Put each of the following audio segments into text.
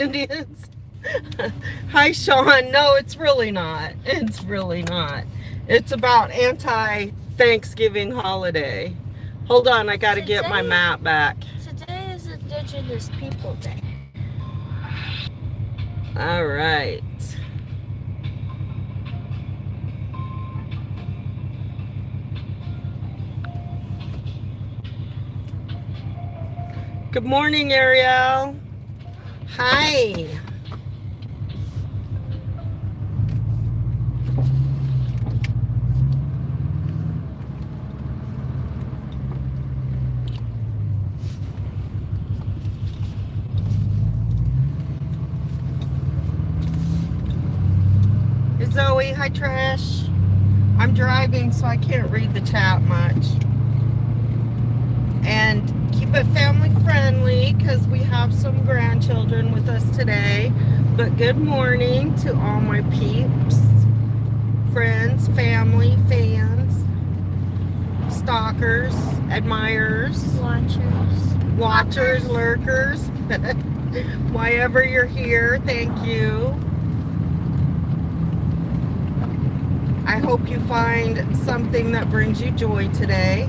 Indians. Hi, Sean. No, it's really not. It's really not. It's about anti-Thanksgiving holiday. Hold on, I gotta get my map back. Today is Indigenous People Day. All right. Good morning, Ariel. Hi. Zoe, hi Trish. I'm driving, so I can't read the chat much. And keep it family friendly because we have some grandchildren with us today. But good morning to all my peeps, friends, family, fans, stalkers, admirers, watchers, lurkers. Why ever you're here, thank you. I hope you find something that brings you joy today.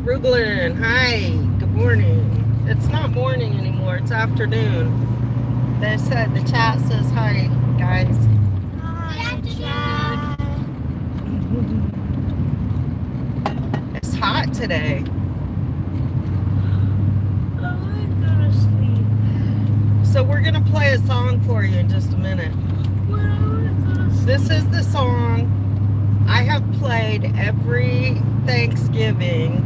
Ruglin, hi, good morning. It's not morning anymore, it's afternoon. They said, the chat says hi, guys. Hi, Chad. It's hot today. I'm gonna sleep. So we're gonna play a song for you in just a minute. This is the song I have played every Thanksgiving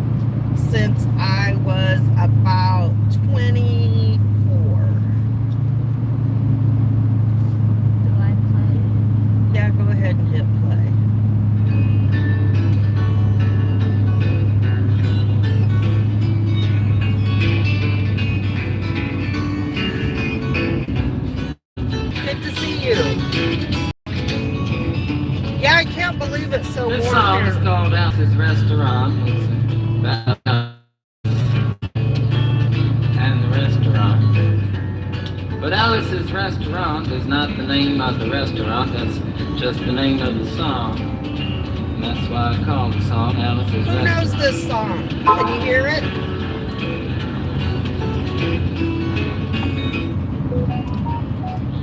since I was about 24. Do I play? Yeah, go ahead and hit play. Good to see you. Yeah, I can't believe it's so warm here. This song is called Alice's Restaurant. It's about and the restaurant. But Alice's Restaurant is not the name of the restaurant. That's just the name of the song. And that's why I call the song Alice's Who Restaurant. knows this song? Can you hear it?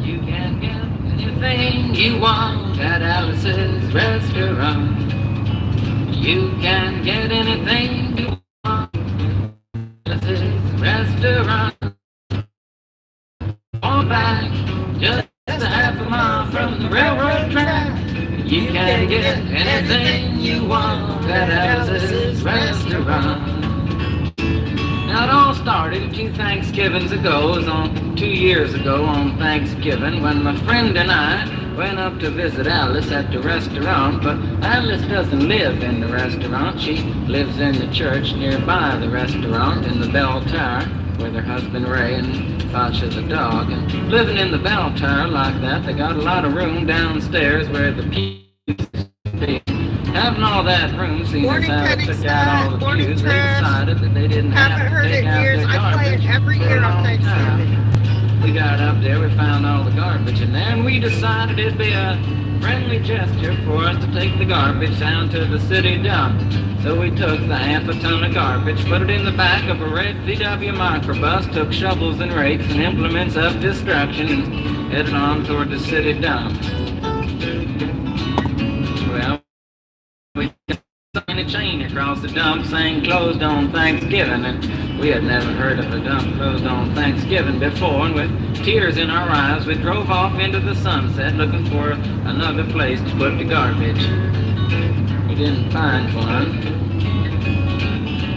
You can get anything you want at Alice's Restaurant. You can get anything you want at Alice's Restaurant. On back, just a half a mile from the railroad track. You can get anything you want at Alice's Restaurant. Now it all started 2 Thanksgivings ago. It was on 2 years ago on Thanksgiving when my friend and I went up to visit Alice at the restaurant. But Alice doesn't live in the restaurant. She lives in the church nearby the restaurant in the bell tower with her husband Ray and Fasha the dog. And living in the bell tower like that, they got a lot of room downstairs where the pews be. Having all that room, seeing as how they took out all the pews, they decided that they didn't have to take out their I play it garbage every for year a on long Thanksgiving. time. We got up there, we found all the garbage in there, and we decided it'd be a friendly gesture for us to take the garbage down to the city dump. So we took the half a ton of garbage, put it in the back of a red VW microbus, took shovels and rakes and implements of destruction, and headed on toward the city dump. Well, we in a chain across the dump saying closed on Thanksgiving, and we had never heard of a dump closed on Thanksgiving before, and with tears in our eyes we drove off into the sunset looking for another place to put the garbage. We didn't find one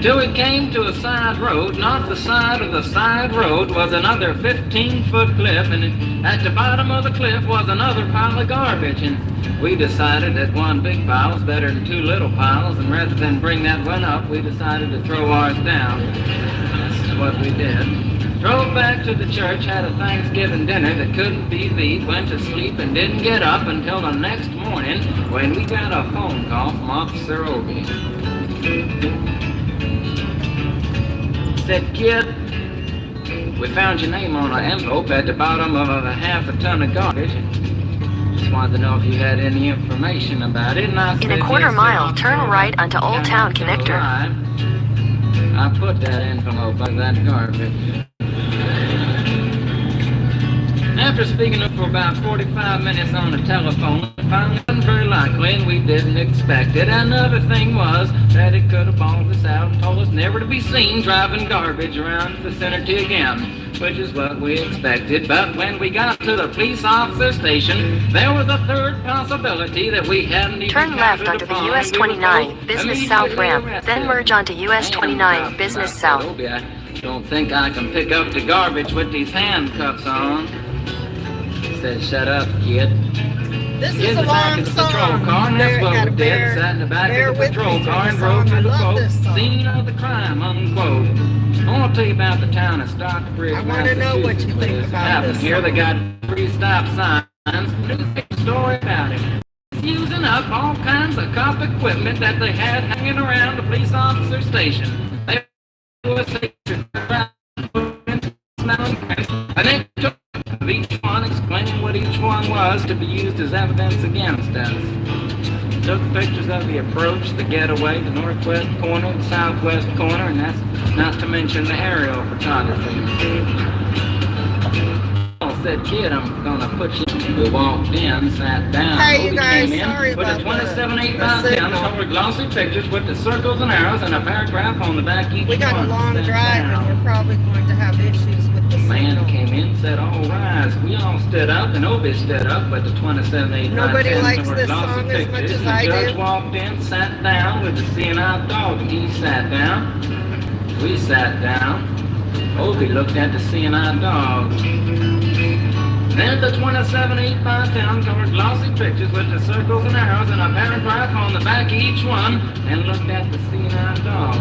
till we came to a side road, and off the side of the side road was another 15-foot cliff, and at the bottom of the cliff was another pile of garbage, and we decided that one big pile was better than 2 little piles, and rather than bring that one up, we decided to throw ours down. That's what we did. Drove back to the church, had a Thanksgiving dinner that couldn't be beat, went to sleep and didn't get up until the next morning when we got a phone call from Officer Obie. Said, "Kid, we found your name on an envelope at the bottom of a half a ton of garbage. Just wanted to know if you had any information about it." And I said, In a quarter "Yes, mile, sir, turn right onto Old Town Connector. I put that envelope on that garbage. After speaking for about 45 minutes on the telephone, it finally wasn't very likely, and we didn't expect it. Another thing was that it could have bawled us out and told us never to be seen driving garbage around the vicinity again, which is what we expected. But when we got to the police officer station, there was a third possibility that we hadn't even Turn left counted onto the upon, US and we were 29 both Business South immediately ramp, arrested. then merge onto US 29 Business South. I don't think I can pick up the garbage with these handcuffs on. Said, "Shut up, kid." This In is a the back long of the patrol song. car, and that's what Gotta we did. Sat in the back bear of the with patrol me car for and the drove song. to I the love quote, this song. scene of the crime, unquote. I want to tell you about the town of Stockbridge, I wanna know what you Massachusetts, think where this about happened. this Here song. they got 3 stop signs, newspaper story about it. It's using up all kinds of cop equipment that they had hanging around the police officer station. They was taking and they took each one, explaining what each one was to be used as evidence against us. Took pictures of the approach, the getaway, the northwest corner, the southwest corner, and that's not to mention the aerial photography. Said, "Kid, I'm gonna put you." We walked in, sat down. Hey, you Obie guys, came in sorry with about a 27/8 the by 10 signal. covered glossy pictures with the circles and arrows and a paragraph on the back each We got a one. long Sat drive down. and we're probably going to have issues with the Man signal. came in and said, "All rise." We all stood up, and Obie stood up with the 27/8 by Nobody 10 likes covered this glossy song as much pictures. as The I judge do. walked in, sat down with the seeing-eye dog, and he sat down. We sat down. Obie looked at the seeing-eye dog. Then the 27/8 by 10 covered glossy pictures with the circles and arrows and a paragraph on the back of each one, and looked at the seeing-eye dog.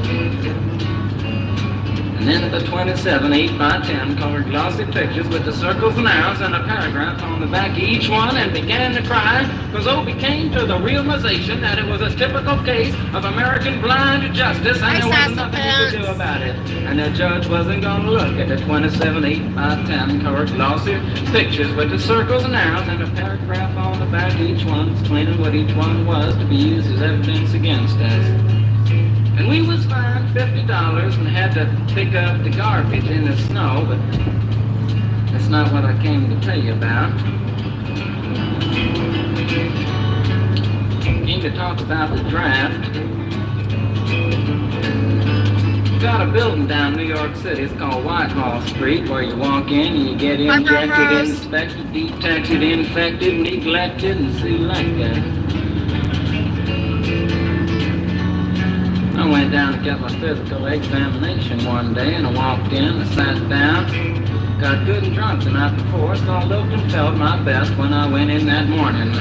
And then the 27/8 by 10 colored glossy pictures with the circles and arrows and a paragraph on the back of each one, and began to cry because Obie came to the realization that it was a typical case of American blind justice, and there was nothing he could do about it. And the judge wasn't going to look at the 27/8 by 10 colored glossy pictures with the circles and arrows and a paragraph on the back of each one explaining what each one was to be used as evidence against us. And we was fined $50 and had to pick up the garbage in the snow, but that's not what I came to tell you about. I came to talk about the draft. We got a building down in New York City. It's called Whitehall Street, where you walk in and you get Hi, injected, Rose. inspected, detected, infected, neglected, and selected. I went down to get my physical examination one day, and I walked in, I sat down, got good and drunk the night before, so I looked and felt my best when I went in that morning.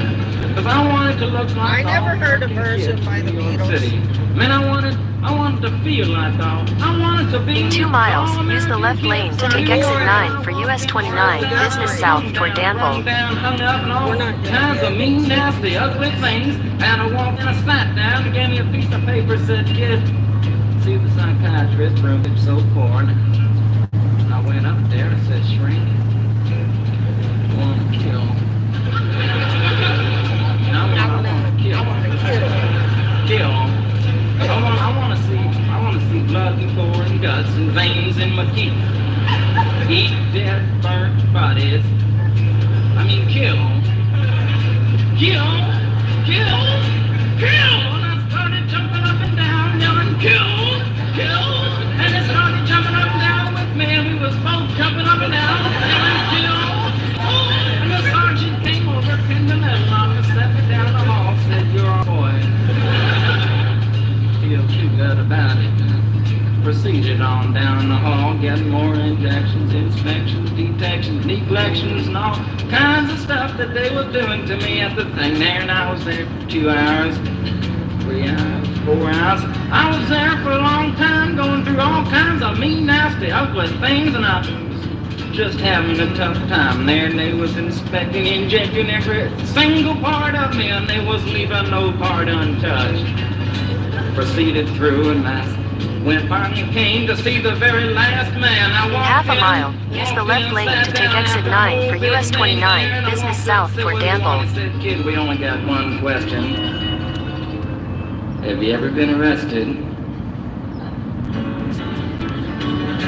Because I wanted to look like I never all heard a fucking version kids by in the New York Beatles. City. Man, I wanted to feel like all. I wanted to be In 2 miles, all use the left lane to take exit 9 for US 29 Business South toward Danville. Down, hung up, and all We're not gonna kinds get of mean, this. nasty, ugly things. And I walked in, I sat down, and gave me a piece of paper, said, "Kid, see the psychiatrist, room so forth." I went up there and said, "Shrink, I want to kill." I want to kill. I want to kill. Kill. I want to see blood and gore and guts and veins in my teeth. Eat dead, burnt bodies. I mean, kill. Kill. Kill. Kill. And I started jumping up and down, yelling, "Kill. Kill." And it started jumping up and down with me, and we was both jumping up and down, yelling, "Kill." And the sergeant came over, pinned the medal on me, set me down the hall, said, "You're our boy." Feel too good about it. Proceeded on down the hall, getting more injections, inspections, detections, neglections, and all kinds of stuff that they was doing to me at the thing there. And I was there for 2 hours, 3 hours, 4 hours. I was there for a long time, going through all kinds of mean, nasty, ugly things, and I was just having a tough time there, and they was inspecting, injecting every single part of me, and they was leaving no part untouched. Proceeded through, and when finally came to see the very last man, I walked Half a in, mile, use the left lane to take exit 9 for US 29, business south toward Danville. I said, kid, we only got one question. Have you ever been arrested?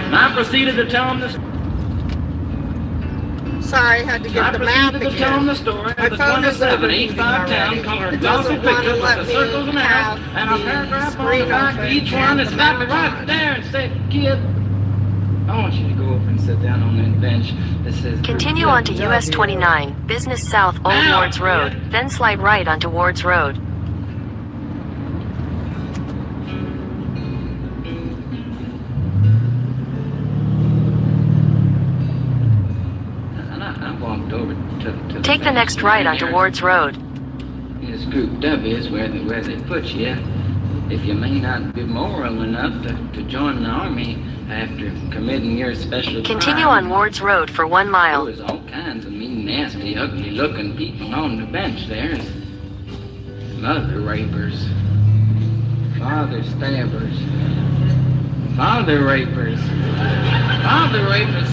And I proceeded to tell him this. Sorry, I had to get the map To tell him again. the story My of the phone is 2785 town overheating colored already. It glossy doesn't want to pictures with let the me circles and have arrows and a the paragraph on the screen back. open Each and one the is stopped me map right there and said, kid, I want you to go over and sit down on that bench that says... Continue on to US 29, business south Old Wards Road, then slide right onto Wards Road. And I walked over to Take the next right onto Wards Road. This group W is where they put you. If you may not be moral enough to join the army after committing your special Continue crime. on Wards Road for 1 There mile. was all kinds of mean, nasty, ugly-looking people on the bench there. Mother rapers, father stabbers, father rapers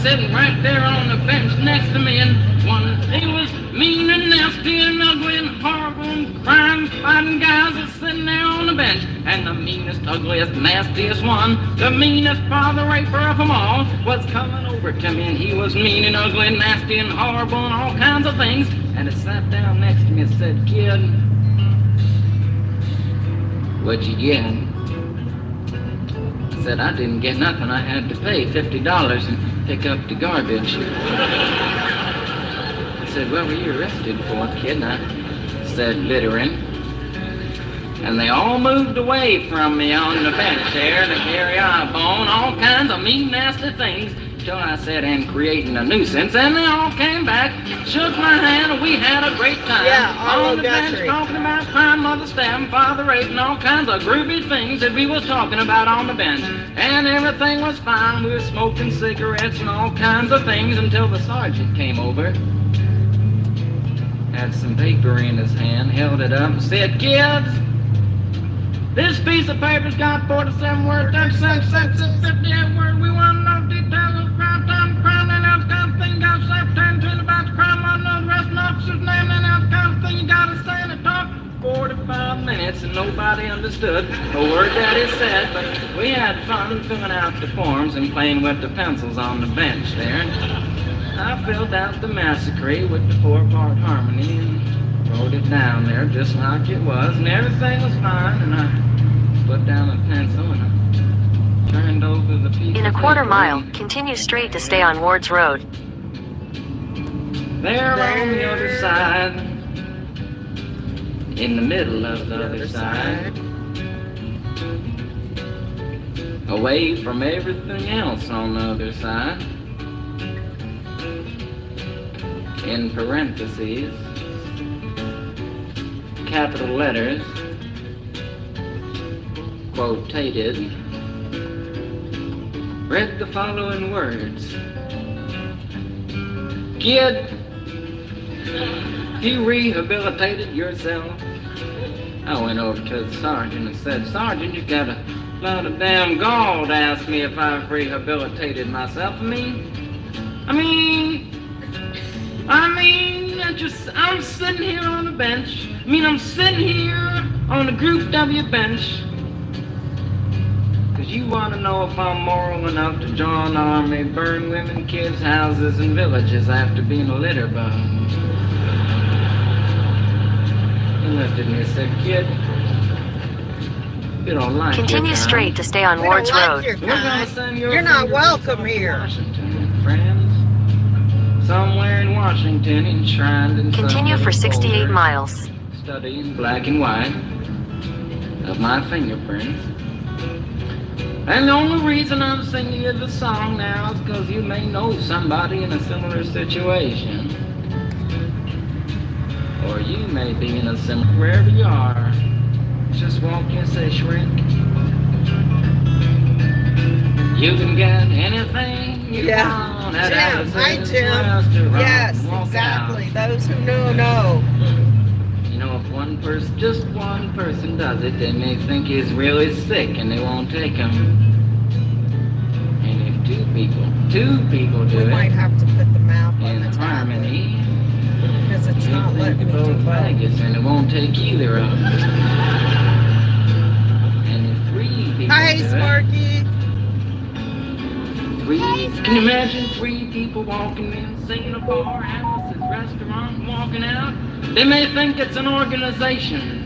sitting right there on the bench next to me, and one, he was mean and nasty and ugly and horrible and crime fighting guys that's sitting there on the bench. And the meanest, ugliest, nastiest one, the meanest father raper of them all, was coming over to me, and he was mean and ugly and nasty and horrible and all kinds of things. And he sat down next to me and said, kid, what'd you get? I said, I didn't get nothing. I had to pay $50 and pick up the garbage. I said, what were you arrested for, kid? And I said, littering. And they all moved away from me on the bench there to carry eyebone, all kinds of mean, nasty things, till I said, and creating a nuisance. And they all came back, shook my hand, and we had a great time. Yeah, on the bench, talking about crime, mother stabbing, father raping, all kinds of groovy things that we was talking about on the bench. And everything was fine. We were smoking cigarettes and all kinds of things until the sergeant came over. Had some paper in his hand, held it up and said, kids, this piece of paper's got 47 words, 37 sentences, 58 words. We want to know details of crime, time, crime, and else kind of thing. Got yourself turned to about the crime, want to know the rest of the officer's name, and else kind of thing. You got to say in a talk 45 minutes, and nobody understood a word that he said, but we had fun filling out the forms and playing with the pencils on the bench there. I filled out the massacre with the 4-part harmony and wrote it down there just like it was, and everything was fine, and I put down a pencil and I turned over the piece In a of quarter paper, mile, and continue straight to stay on Wards Road. there on the other side, in the middle of the other side, away from everything else on the other side, in parentheses, capital letters, quotated, read the following words. Kid, you rehabilitated yourself. I went over to the sergeant and said, Sergeant, you got a lot of damn gall to ask me if I've rehabilitated myself. I mean, I'm sitting here on the bench. I'm sitting here on the Group W bench. Because you want to know if I'm moral enough to join the army, burn women, kids, houses, and villages after being a litter bug. He looked at me and said, kid, you don't like Continue your kind. straight to stay on We Wards don't like Road. your We're gonna kind. send your You're not fingers welcome to here. Washington, friends. Somewhere in Washington, enshrined in some Continue for little 68 folder, miles. studying black and white of my fingerprints. And the only reason I'm singing you the song now is because you may know somebody in a similar situation. Or you may be in a similar, wherever you are, just walk in and say, shrink. You can get anything you want. want at Jim, Alice's hi Jim. restaurant. Yes, Walk exactly. out. Those who know. You know, if one person, just one person does it, they may think he's really sick and they won't take him. And if two people We do might it have to put the map on in the tablet harmony, because it's they not think letting me they're do both both. maggots and it won't take either of them. And if three people Hi, do it, Sparky. can you imagine 3 people walking in, singing a bar, Alice's restaurant, walking out? They may think it's an organization.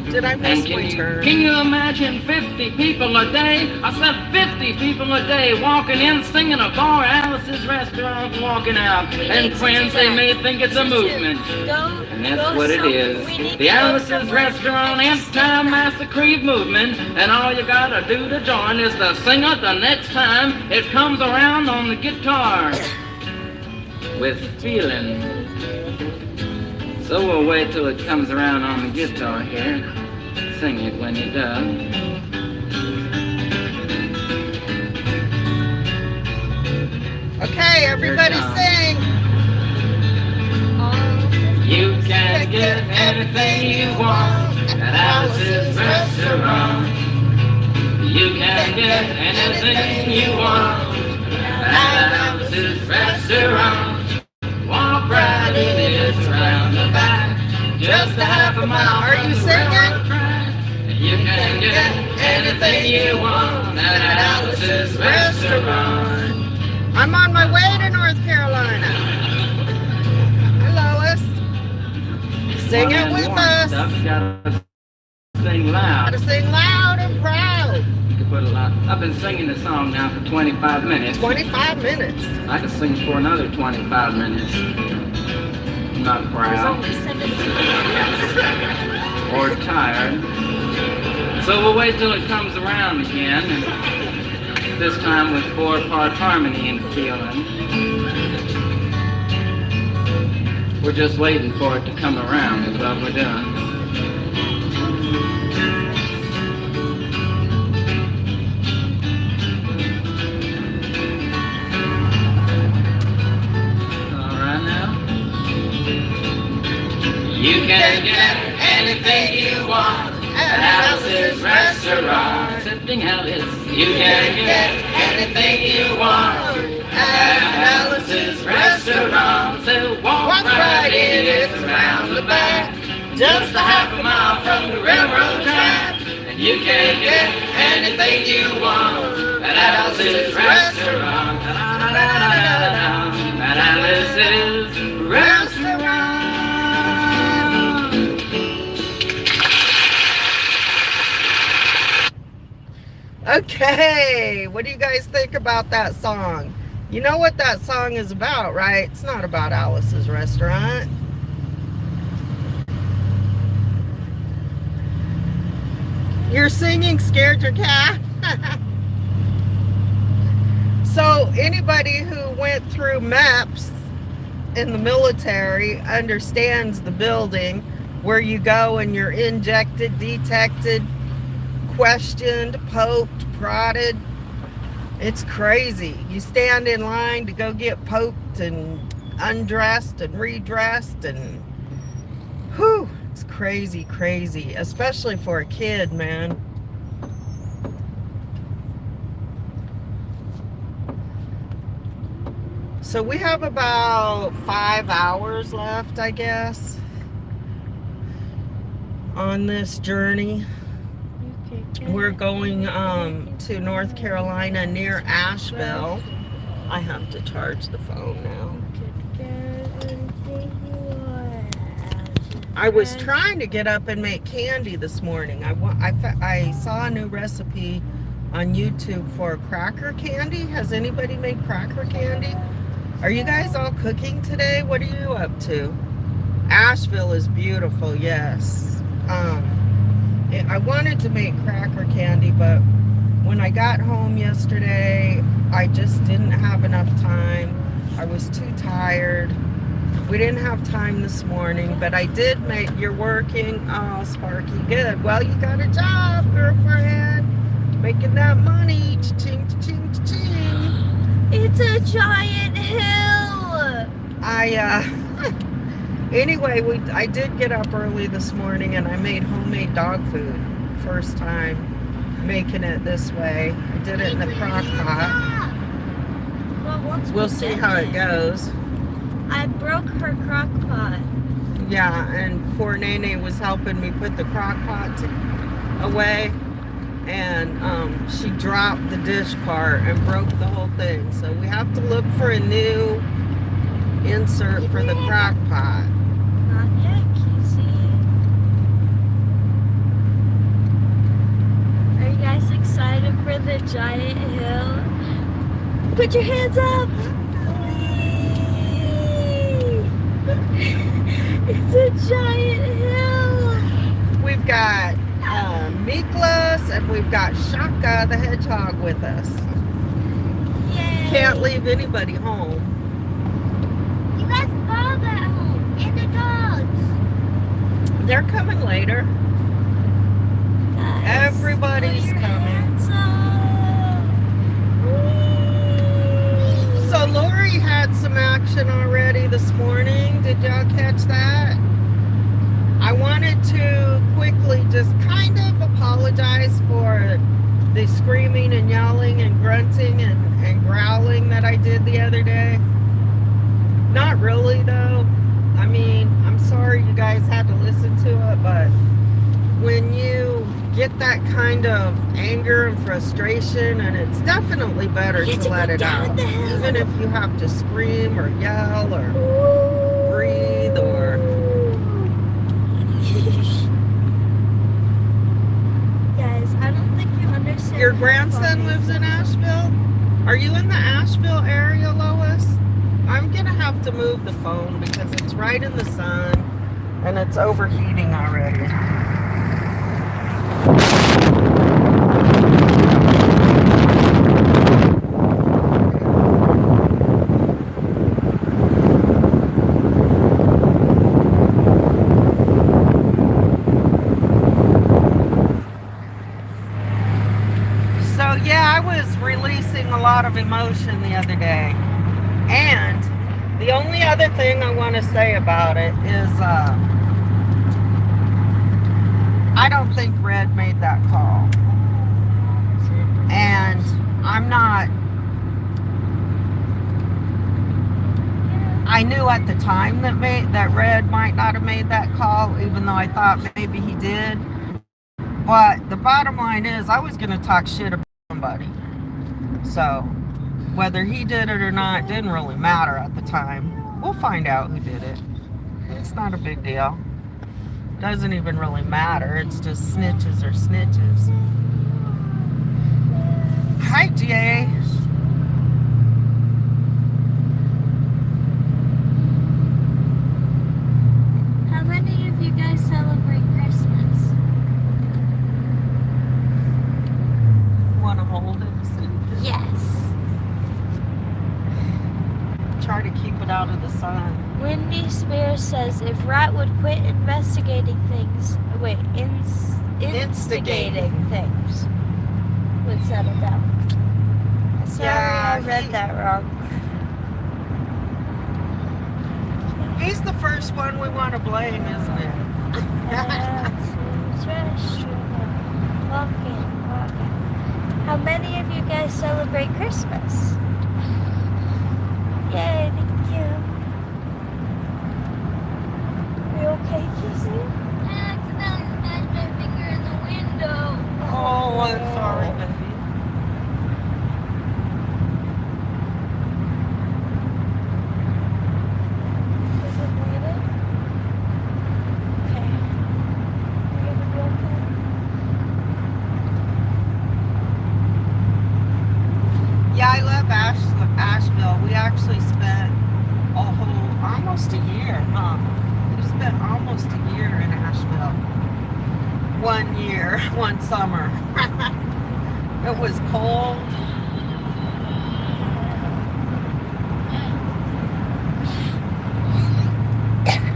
Did I miss And my turn? can you imagine 50 people a day? I said 50 people a day walking in, singing a bar, Alice's restaurant, walking out. And friends, they may think it's a movement. And that's what it is. The Alice's Restaurant End-Time Massacre movement. And all you gotta do to join is to sing it the next time it comes around on the guitar. With feeling. So we'll wait till it comes around on the guitar here. Sing it when you're done. Okay, everybody sing. You can get anything you want at Alice's Restaurant. You can get anything you want at Alice's Restaurant. Walk right in, it's around the back, just a half a mile. Are you singing? You can get anything you want at Alice's Restaurant. I'm on my way to North Carolina. Hi, Lois. Sing it with us. Stuff's gotta sing loud. Gotta sing loud and proud. You can put a lot. I've been singing the song now for 25 minutes. 25 minutes. I can sing for another 25 minutes. I'm not There's proud only 17 minutes. or tired. So we'll wait till it comes around again. And this time with 4-part harmony and feeling. We're just waiting for it to come around is what we're doing. All right now. You can get anything you want at Alice's Restaurant. Accepting Alice. You can get anything you want at Alice's Restaurant. So walk right in, it's around the back, just a half a mile from the railroad track. And you can get anything you want at Alice's Restaurant. At Alice's Restaurant. Okay, what do you guys think about that song? You know what that song is about, right? It's not about Alice's Restaurant. You're singing Scared Your Cat? So anybody who went through MEPS in the military understands the building where you go and you're injected, detected, questioned, poked, prodded. It's crazy. You stand in line to go get poked and undressed and redressed, and whew, it's crazy, especially for a kid, man. So we have about 5 hours left, I guess, on this journey. We're going to North Carolina near Asheville. I have to charge the phone now. I was trying to get up and make candy this morning. I saw a new recipe on YouTube for cracker candy. Has anybody made cracker candy? Are you guys all cooking today? What are you up to? Asheville is beautiful, yes. I wanted to make cracker candy, but when I got home yesterday, I just didn't have enough time. I was too tired. We didn't have time this morning, but I did make. You're working. Oh, Sparky, good. Well, you got a job, girlfriend. Making that money. Cha-ching, cha-ching, cha-ching. It's a giant hill. Anyway, I did get up early this morning and I made homemade dog food. First time making it this way. I did it in the crock pot. Well, once We'll we see did how it goes. I broke her crock pot. Yeah, and poor Nene was helping me put the crock pot away. And she dropped the dish part and broke the whole thing. So we have to look for a new insert for the crock pot. Not yet, Kizzy. Are you guys excited for the giant hill? Put your hands up! It's a giant hill! We've got Miklas and we've got Shaka the hedgehog with us. Yay! Can't leave anybody home. You left Bob at home and the dogs. They're coming later. Guys, Everybody's put your coming. hands up. So Lori had some action already this morning. Did y'all catch that? I wanted to quickly just kind of apologize for the screaming and yelling and grunting and growling that I did the other day. Not really though. I mean, I'm sorry you guys had to listen to it, but when you get that kind of anger and frustration, and it's definitely better to let it out. Even if you have to scream or yell or breathe or... Guys, I don't think you understand. Your how grandson funny lives in this is. Asheville? Are you in the Asheville area, Lois? I'm gonna have to move the phone because it's right in the sun and it's overheating already. So yeah, I was releasing a lot of emotion the other day. And the only other thing I want to say about it is I don't think Red made that call. And I'm not... I knew at the time that Red might not have made that call, even though I thought maybe he did. But the bottom line is I was going to talk shit about somebody. So whether he did it or not didn't really matter at the time. We'll find out who did it. It's not a big deal. Doesn't even really matter. It's just snitches are snitches. Hi, Jay. How many of you guys celebrate Christmas? Want to hold it? Yes. Try to keep it out of the sun. Wendy Spears says if Rat would quit investigating things, instigating things, would settle down. Sorry, Yeah, I read that wrong. He's the first one we want to blame, isn't it? Walking. How many of you guys celebrate Christmas? Yay, thank you. Are you okay, Kizzy? I accidentally smashed my finger in the window. Oh, I'm sorry, baby. Is it bleeding? Okay. Are you gonna be okay? Yeah, I love Asheville. We actually spent almost a year, huh? We spent almost a year in Asheville. 1 year, one summer. It was cold.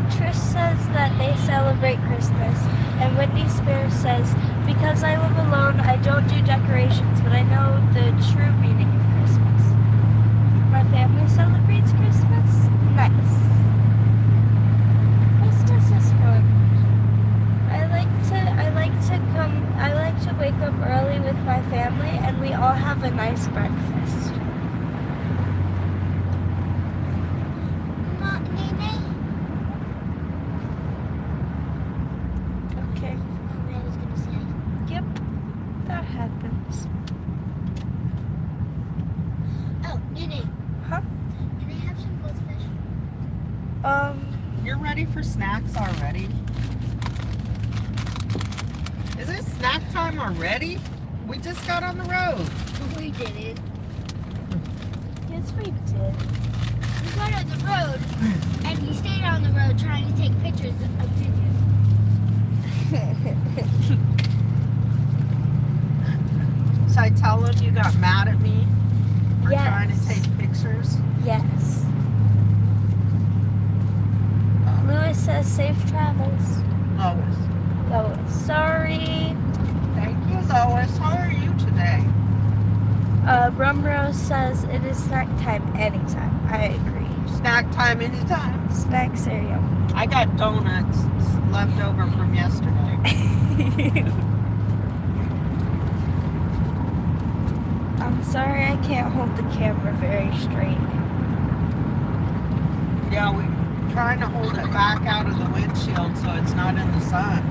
Trish says that they celebrate Christmas, and Whitney Spears says, because I live alone, I don't do decorations, but I know the true meaning of Christmas. family celebrates Christmas. Nice. Christmas is fun. I like to wake up early with my family and we all have a nice breakfast. Okay. Yep. That happens. Oh, Nene. Huh? Can I have some goldfish? You're ready for snacks already? Is it snack time already? We just got on the road. We didn't. Yes, we did. We got on the road and we stayed on the road trying to take pictures of Juju. Should I tell him you got mad at me for Yes. trying to take pictures? Yes. Lewis says safe travels. Lois. Lois, sorry. Thank you, Lois. How are you today? Rumrose says it is snack time anytime. I agree. Snack time anytime. Snack cereal. I got donuts left over from yesterday. I'm sorry I can't hold the camera very straight. Yeah, we're trying to hold it back out of the windshield so it's not in the sun.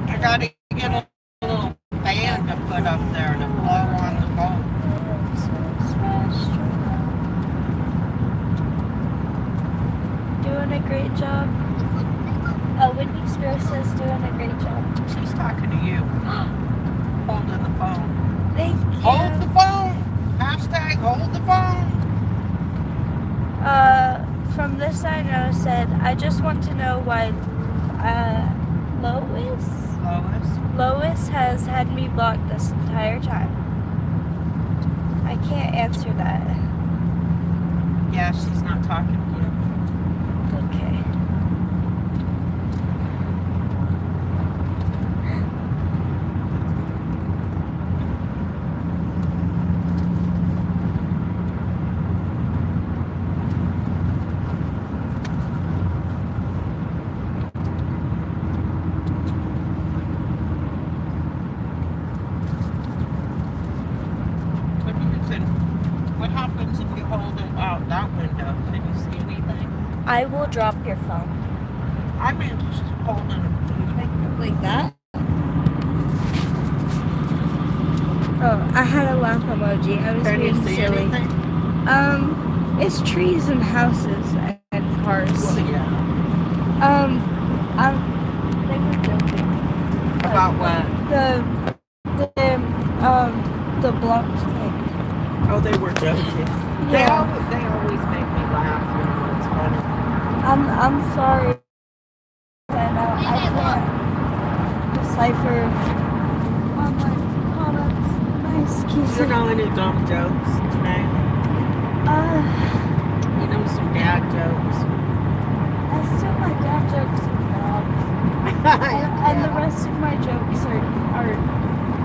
I gotta get a little fan to put up there to blow on the phone. Doing a great job. Whitney Spears says doing a great job. She's talking to you. Holding the phone. Thank you. Hold the phone! Hashtag hold the phone! From this I know said, I just want to know why Lois has had me blocked this entire time. I can't answer that. Yeah, she's not talking to you. Okay. What happens if you hold it out that window? Can you see anything? I will drop your phone. I mean, just holding it. Like that? Oh, I had a laugh emoji. I was Can you being see silly. anything? It's trees and houses and cars. Well, yeah. They were joking. About what? The blocked thing. Oh, they were joking. Yeah. They always make me laugh. You know, it's funny. I'm sorry. I know I can't decipher online comments. Nice, Do you Keith. know any dumb jokes today? You know some dad jokes? I still like dad jokes and the rest of my jokes are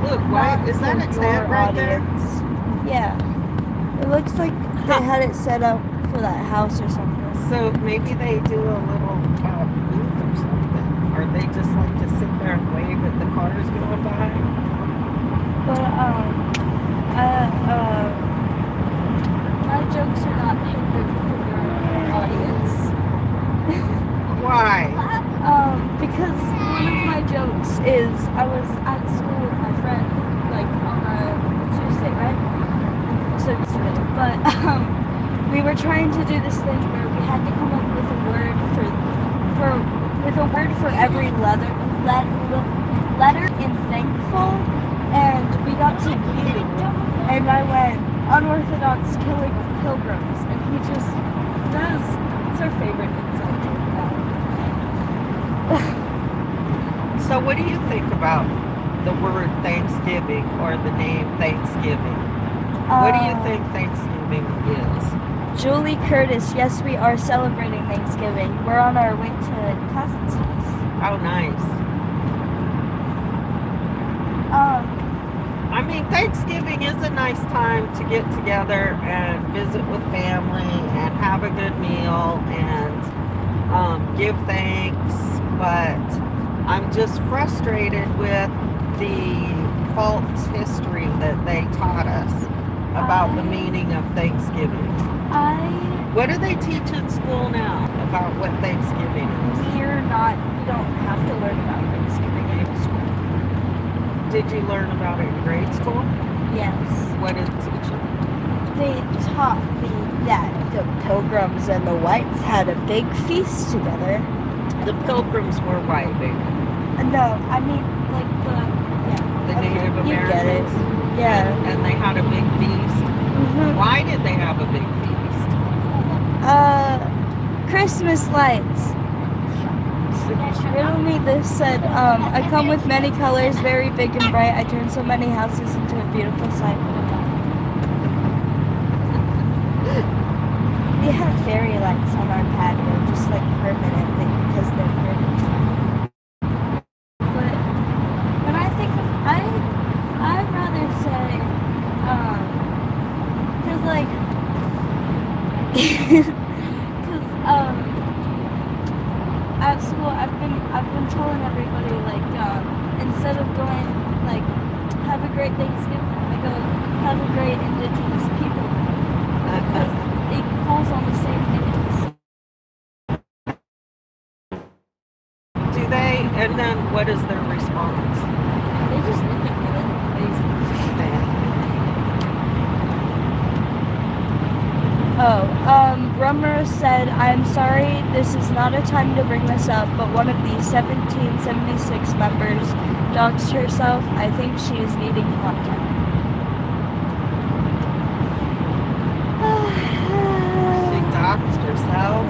Look, not what? Is that a for tent your right there? audience. Yeah. It looks like they had it set up for that house or something. So maybe they do a little booth or something. Or they just like to sit there and wave at the cars going by. But my jokes are not hindered for your audience. Why? Because one of my jokes is I was at school with my friend, like on a Tuesday, right? So yesterday. But we were trying to do this thing where we had to come up with a word for every letter in thankful, and we got to you, and I went unorthodox killing of pilgrims, and he just it's our favorite inside joke now. So what do you think about the word Thanksgiving or the name Thanksgiving? What do you think Thanksgiving is? Julie Curtis, yes, we are celebrating Thanksgiving. We're on our way to cousin's house. Oh, nice. I mean, Thanksgiving is a nice time to get together and visit with family and have a good meal and give thanks. But I'm just frustrated with the false history that they taught us about the meaning of Thanksgiving. What do they teach in school now about what Thanksgiving is? We don't have to learn about Thanksgiving in school. Did you learn about it in grade school? Yes. What did it teach you? They taught me that the Pilgrims and the Whites had a big feast together. The Pilgrims were white, baby. No, I mean like The Native you get it. Americans. Yeah. And they had a big feast. Mm-hmm. Why did they have a big feast? Christmas lights. Riddle me this said, I come with many colors, very big and bright. I turn so many houses into a beautiful sight. We have fairy lights on our patio, just like permanently, because they're pretty. But when I think of, I'd rather say, cause like, at school, I've been telling everybody like instead of going like have a great Thanksgiving, I go have a great Indigenous people because it falls on the same days. Do they? And then what is their response? They just look at me like crazy. Rummer said, I'm sorry, this is not a time to bring this up, but one of the 1776 members doxed herself. I think she is needing content. She doxed herself.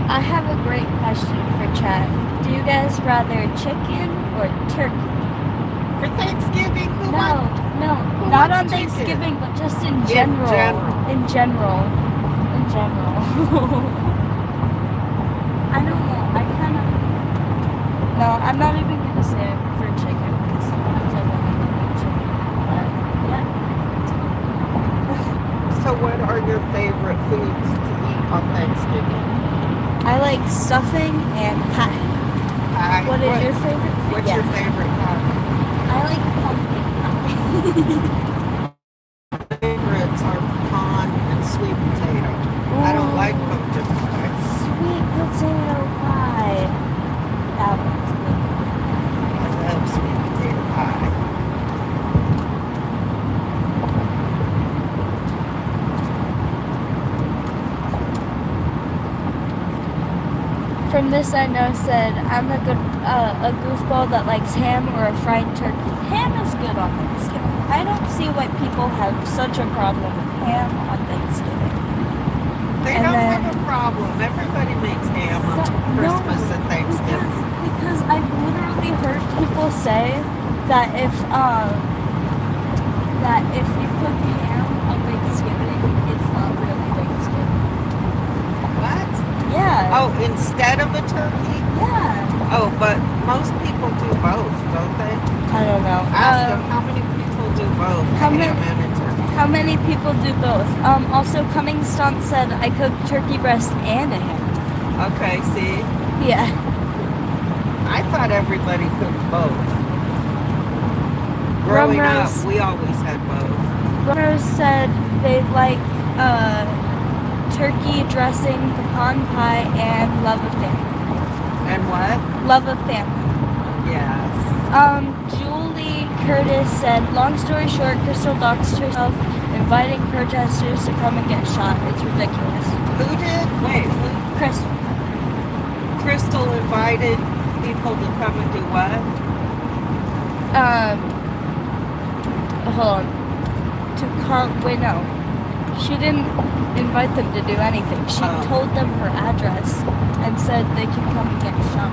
I have a great question for chat. Do you guys rather chicken or turkey? For Thanksgiving, who No, wants? not on wants chicken? Thanksgiving, but just in general. In general. I don't know. I kind of. No, I'm not even gonna say I prefer chicken because sometimes I want to eat chicken. But yeah. So what are your favorite foods to eat on Thanksgiving? I like stuffing and pie. Pie. What is your favorite food? What's your favorite pie? I like pumpkin pie. Favorites are pecan and sweet potato. I don't like pumpkin pie. Sweet potato pie. That one's good. I love sweet potato pie. From this I know said, I'm a goofball that likes ham or a fried turkey. Ham is good on Thanksgiving. I don't see why people have such a problem with ham on Thanksgiving. They And don't then- have a problem. Everybody makes ham on Christmas and Thanksgiving. Because I've literally heard people say that if you cook ham on Thanksgiving, it's not really Thanksgiving. What? Yeah. Oh, instead of a turkey? Yeah. Oh, but most people do both, don't they? I don't know. Ask them how many people do both, how ham many- and a turkey. How many people do both? Also, Coming Stunt said I cook turkey breast and a ham. Okay, see? Yeah. I thought everybody cooked both. Growing up, Rumrose- we always had both. Rose said they like turkey dressing, pecan pie, and love of family. And what? Love of family. Yes. Julie Curtis said, long story short, Crystal doxed herself, inviting protesters to come and get shot. It's ridiculous. Who did? Wait, who? Crystal. Crystal invited people to come and do what? Hold on. Wait, no. She didn't invite them to do anything. She Oh. told them her address and said they can come and get shot.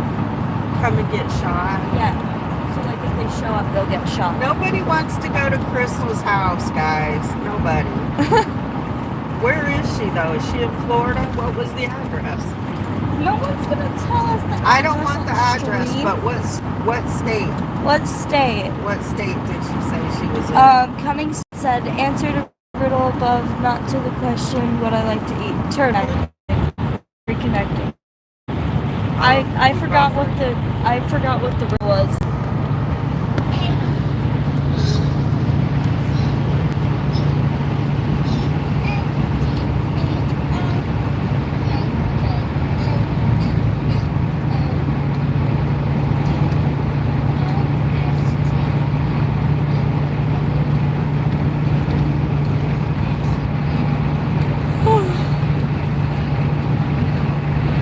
Come and get shot? Yeah. So, like, if they show up, they'll get shot. Nobody wants to go to Crystal's house, guys. Nobody. Where is she though? Is she in Florida? What was the address? No one's gonna tell us the address. I don't want the on address, stream. but what state? What state? What state did she say she was in? Cummings said, answered a riddle above, not to the question what I like to eat. Turn. Reconnecting. I forgot what the riddle was.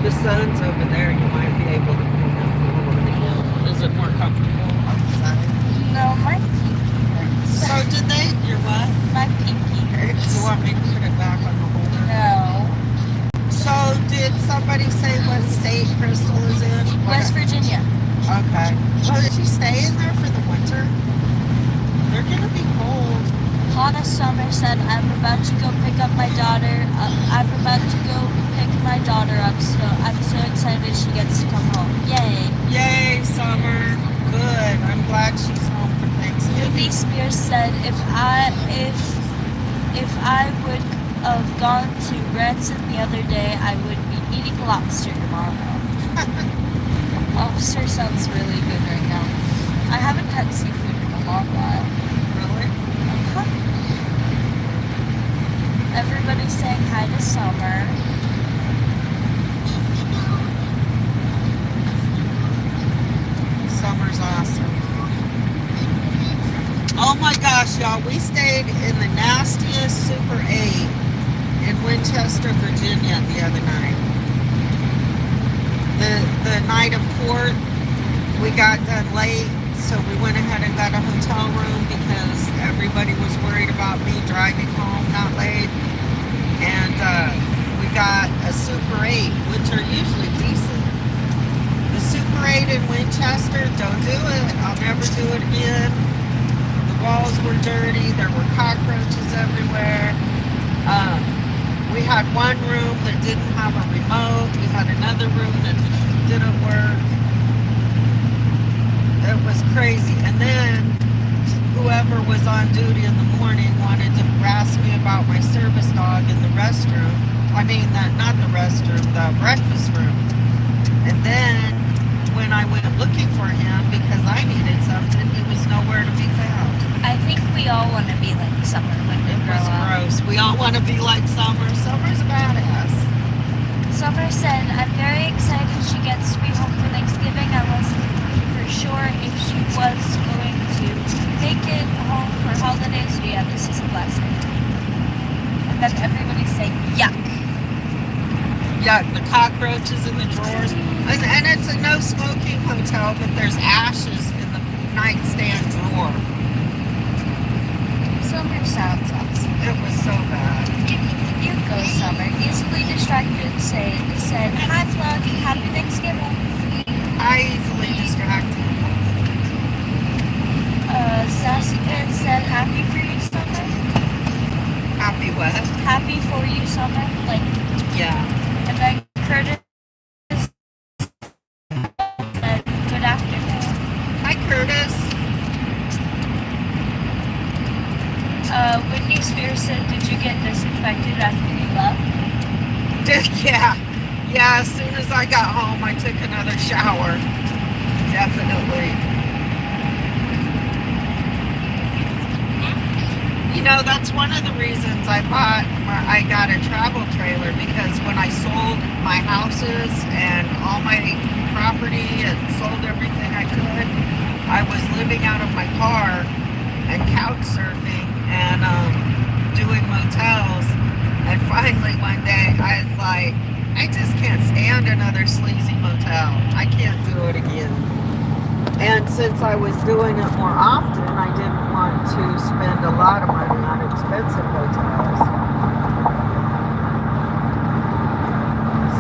The sun's over there. You might be able to put that forward again. Is it more comfortable outside? No, my pinky hurts. So did they? Your what? My pinky hurts. You want me to put it back on the holder? No. So did somebody say what state Crystal is in? West Virginia. Okay. Well, did she stay in there for the winter? They're gonna be cold. Hannah Summer said, I'm about to go pick up my daughter. I'm about to go pick my daughter up, so I'm so excited she gets to come home. Yay. Yay, Summer. Good. I'm glad she's home for Thanksgiving. Britney Spears said, if I would have gone to Branson the other day, I would be eating lobster tomorrow. Lobster sounds really good right now. I haven't had seafood in a long while. Really? Everybody's saying hi to Summer. Summer's awesome. Oh my gosh, y'all. We stayed in the nastiest Super 8 in Winchester, Virginia the other night. The night of court, we got done late, so we went ahead and got a hotel room because everybody was worried about me driving home not late. And we got a Super 8, which are usually decent. The Super 8 in Winchester, don't do it. I'll never do it again. The walls were dirty. There were cockroaches everywhere. We had one room that didn't have a remote. We had another room that didn't work. It was crazy. And then whoever was on duty in the morning wanted to harass me about my service dog in the restroom. I mean, not the restroom, the breakfast room. And then when I went looking for him because I needed something, he was nowhere to be found. I think we all want to be like Summer when we It grow was up. gross. We all want to be like Summer. Summer's a badass. Summer said, I'm very excited she gets to be home for Thanksgiving. I wasn't for sure if she was going to make it home for holidays. So yeah, this is a blessing. And then everybody's saying, yuck. Yeah, the cockroaches in the drawers. And it's a no smoking hotel, but there's ashes in the nightstand drawer. Summer sounds awesome. It was so bad. You go, Summer. Easily distracted said, hi, Vlog. Happy Thanksgiving. I easily distracted. Sassy Kid said, happy for you, Summer. Happy what? Happy for you, Summer. Like, Yeah. and then Curtis said, good afternoon. Hi, Curtis. Whitney Spears said, did you get disinfected after you left? Yeah. Yeah, as soon as I got home, I took another shower. Definitely. You know, that's one of the reasons I got a travel trailer, because when I sold my houses and all my property and sold everything I could, I was living out of my car and couch surfing and doing motels. And finally one day I was like, I just can't stand another sleazy motel. I can't do it again. And since I was doing it more often, I didn't want to spend a lot of money on expensive hotels.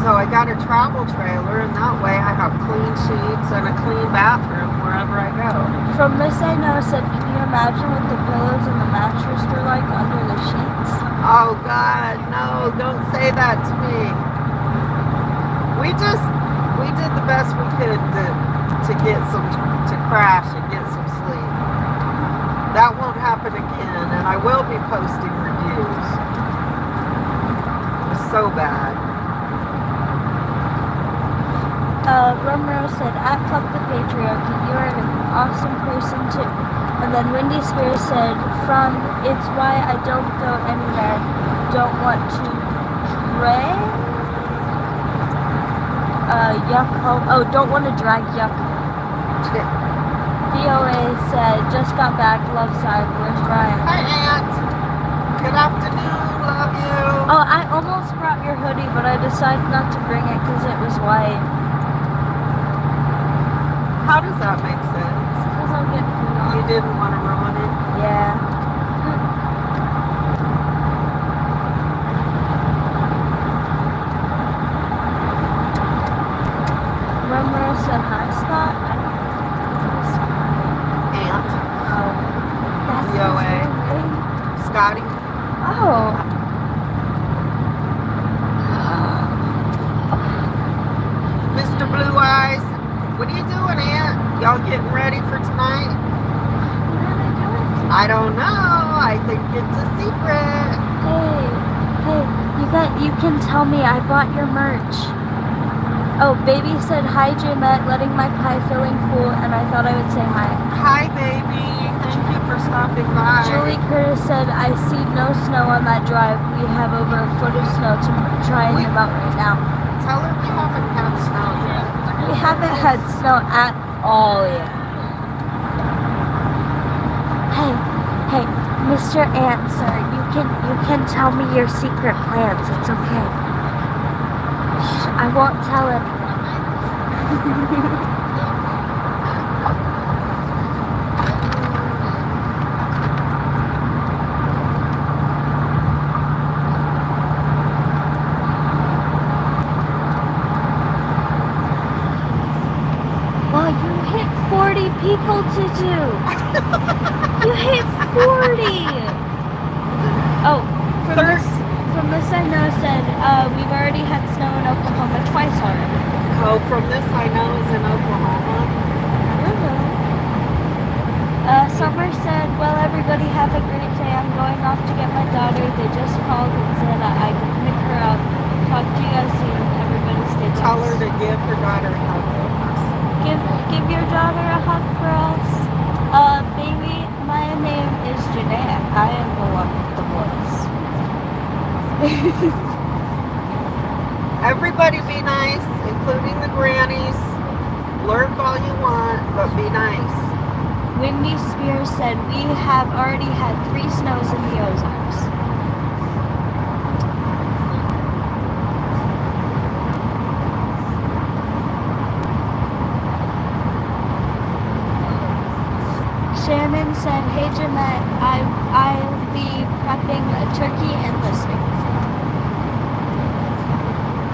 So I got a travel trailer, and that way I have clean sheets and a clean bathroom wherever I go. From Miss I Know said, can you imagine what the pillows and the mattress were like under the sheets? Oh God, no, don't say that to me. We did the best we could to get to crash and get some sleep. That won't happen again, and I will be posting reviews. It was so bad. Romero said, at Fuck the Patriarchy, you are an awesome person too. And then Wendy Spears said, from It's Why I Don't Go Anywhere, Don't Want to Pray? Yuck home. Oh, don't want to drag yuck home. VOA said, just got back, love side, where's Ryan? Hi, Aunt. Good afternoon, love you. Oh, I almost brought your hoodie, but I decided not to bring it because it was white. How does that make sense? Because I'll get food on. You didn't want to ruin it? Yeah. Romero said, hi, Scott. I don't know. Aunt. Oh. That's his VOA. name. Scotty. Oh. Mr. Blue Eyes. What are you doing, Aunt? Y'all getting ready for tonight? I don't know. I think it's a secret. Hey, you can tell me I bought your merch. Oh, baby said hi, Jamette, letting my pie filling cool, and I thought I would say hi. Hi, baby. Thank you for stopping by. Julie Curtis said, I see no snow on that drive. We have over a foot of snow to try and about right now. Tell her we haven't had snow yet. We haven't had snow at all yet. Hey, Mr. Answer, you can tell me your secret plans. It's okay. Shh, I won't tell anyone. Well, you hit 40 people to do. You hit 40. Oh, from this I know said we've already had snow in Oklahoma twice already. Oh, from this I know is in Oklahoma. Summer said, well, everybody have a great day. I'm going off to get my daughter. They just called and said I can pick her up. Talk to you guys soon. Everybody stay blessed. Tell her to give her daughter a hug. Give your daughter a hug for us. Baby, my name is Janae. I am the one with the voice. Everybody be nice, including the grannies. Lurk all you want, but be nice. Wendy Spears said, we have already had 3 snows in the Ozarks. Shannon said, hey Jeanette, I'll be prepping a turkey and listening.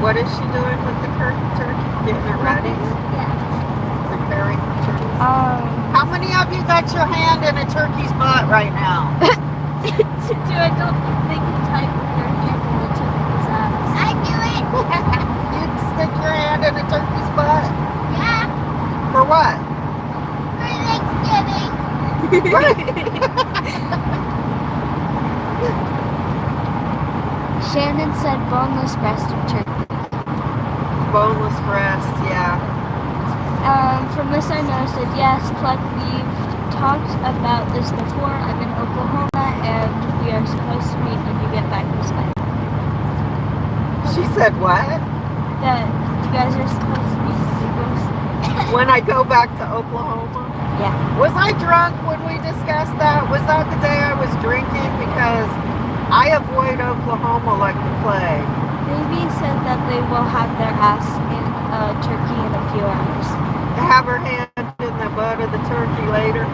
What is she doing with the turkey? Getting it ready? Yeah. Preparing the turkey. How many of you got your hand in a turkey's butt right now? do I don't think you type with your hand in the turkey's ass. I do it. You'd stick your hand in a turkey's butt? Yeah. For what? For Thanksgiving. Shannon said boneless breast of turkey. Boneless breast, yeah. From this I know said, yes, Cluck, we've talked about this before. I'm in Oklahoma and we are supposed to meet when you get back to Spain. She said what? That you guys are supposed to meet when you go to Spain. When I go back to Oklahoma? Yeah. Was I drunk when we discussed that? Was that the day I was drinking? Because I avoid Oklahoma like the plague. Baby said that they will have their ass in Turkey in a few hours. Have her hand in the butt of the turkey later.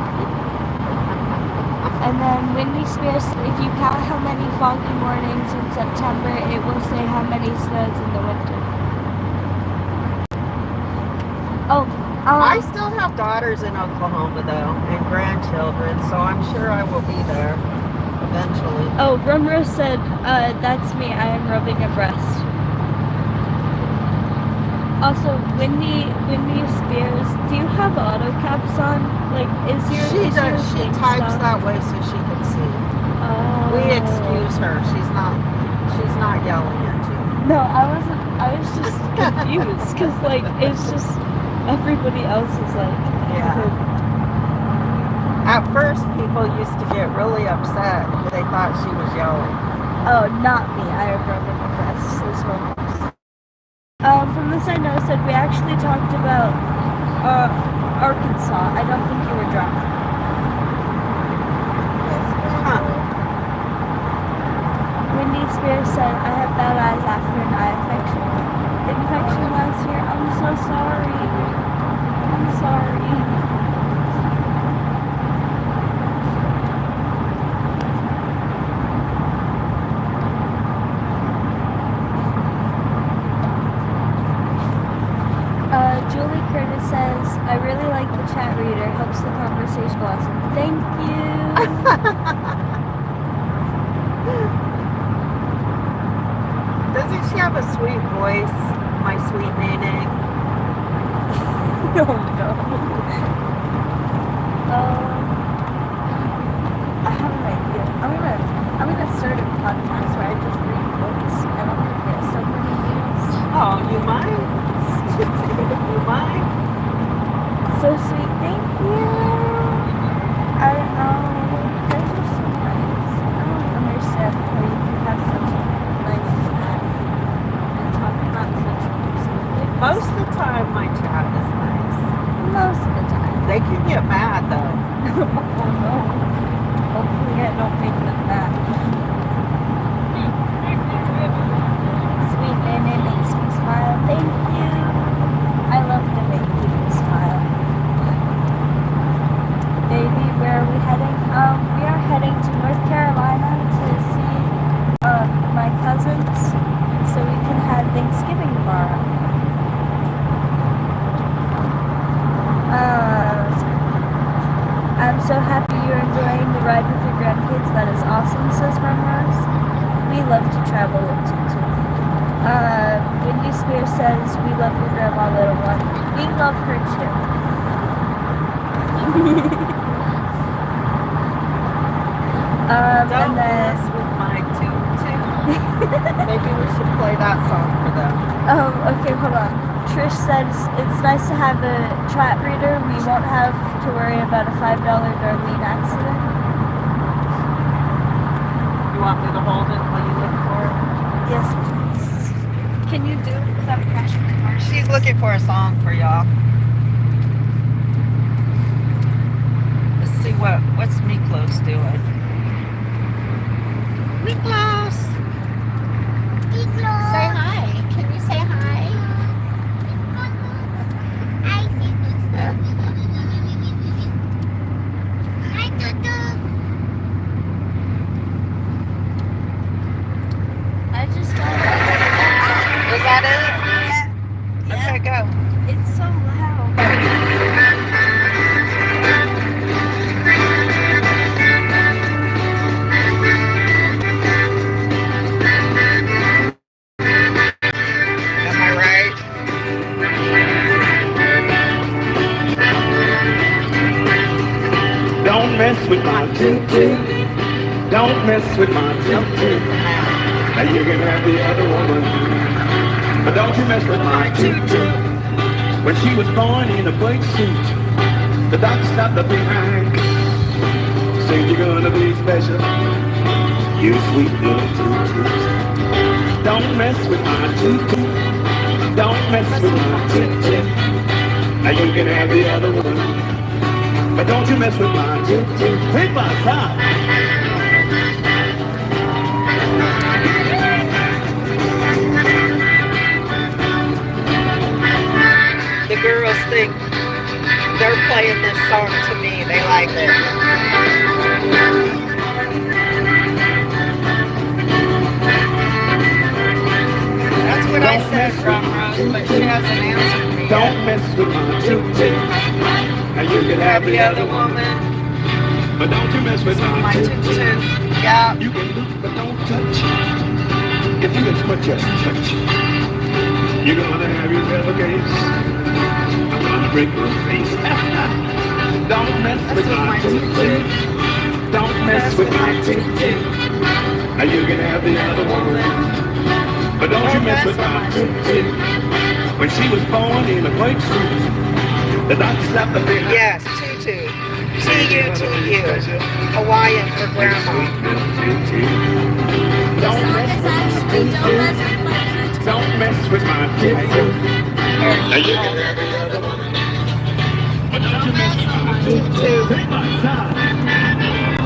And then Wendy Spears, if you count how many foggy mornings in September, it will say how many snows in the winter. I still have daughters in Oklahoma though, and grandchildren, so I'm sure I will be there. eventually. Oh, Rumrose said, that's me. I am rubbing a breast. Also, Windy Spears, do you have auto caps on? Like, is your She is your does. She thing types stuff? that way so she can see. Oh. We excuse her. She's not yelling at you. No, I was just confused because like it's just everybody else is like. Yeah. At first, people used to get really upset because they thought she was yelling. Oh, not me. I am rubbing the breast as well. From this I know said we actually talked about Arkansas. I don't think you were drunk. Huh. Windy Spears said, I have bad eyes after an eye infection last year. I'm so sorry. I'm sorry. Julie Curtis says, I really like the chat reader. Helps the conversation blossom. Thank you. Doesn't she have a sweet voice? My sweet Nene. Oh no. I have an idea. I'm gonna start a podcast where I just read books and I'm gonna get so many views. Oh, you might? You might? So sweet, thank you. I don't know. You guys are so nice. I don't understand how you can have such a nice chat and talk about such things. Most of the time, my chat is nice. Most of the time. They can get mad, though. Oh no. Hopefully I don't make them mad. Sweet Nene makes me smile. Thank you. I love to make people smile. Baby, where are we heading? We are heading to North Carolina to see my cousins so we can have Thanksgiving tomorrow. I'm so happy you're enjoying the ride with your grandkids. That is awesome, says Rumrose. We love to travel with Tutu. Windy Spears says, we love your grandma, little one. We love her too. Don't and then, mess with my toot-toot. Maybe we should play that song for them. okay, hold on. Trish says, it's nice to have a chat reader. We won't have to worry about a $5 Darlene accident. You want me to hold it while you look for it? Yes, please. Can you do it without crashing the car? She's looking for a song for y'all. Let's see what's Miklos doing. Miklos! Say hi. Can you say hi? Hi, Tutu. I just don't like it. Was that it? Yeah. Okay, go. It's so loud. Am I right? Don't mess with my toot-toot. Don't mess with my toot-toot. Now you can have the other woman, but don't you mess with my toot-toot. When she was born in a black suit, the doctor stopped her behind. Said you're gonna be special, you sweet little toot-toot. Don't mess with my toot-toot. Don't mess with my toot-toot. Now you can have the other one, but don't you mess with my toot-toot. Take my time. The girls think they're playing this song to me. They like it. That's what I said from Rose, but she hasn't answered me Don't yet. mess with my toot-toot. Now you can have The other woman. But don't you mess with My my toot toot. toot. Yeah. You can look, but don't touch. If you just put just touch, you're gonna have yourself a case. I'm gonna break your face. Don't mess That's with with my my toot toot toot. toot. Don't mess with my toot toot. Now you can have the other woman. But don't you mess with my toot toot. When she was born in a white suit, the doctor slapped her behind. Yes, tutu. T-U-T-U. Hawaiian for grandma. The song is actually Don't Mess With My Toot. Don't mess with my toot toot. Now you can have the other woman. But don't you mess with my toot toot. Take my time.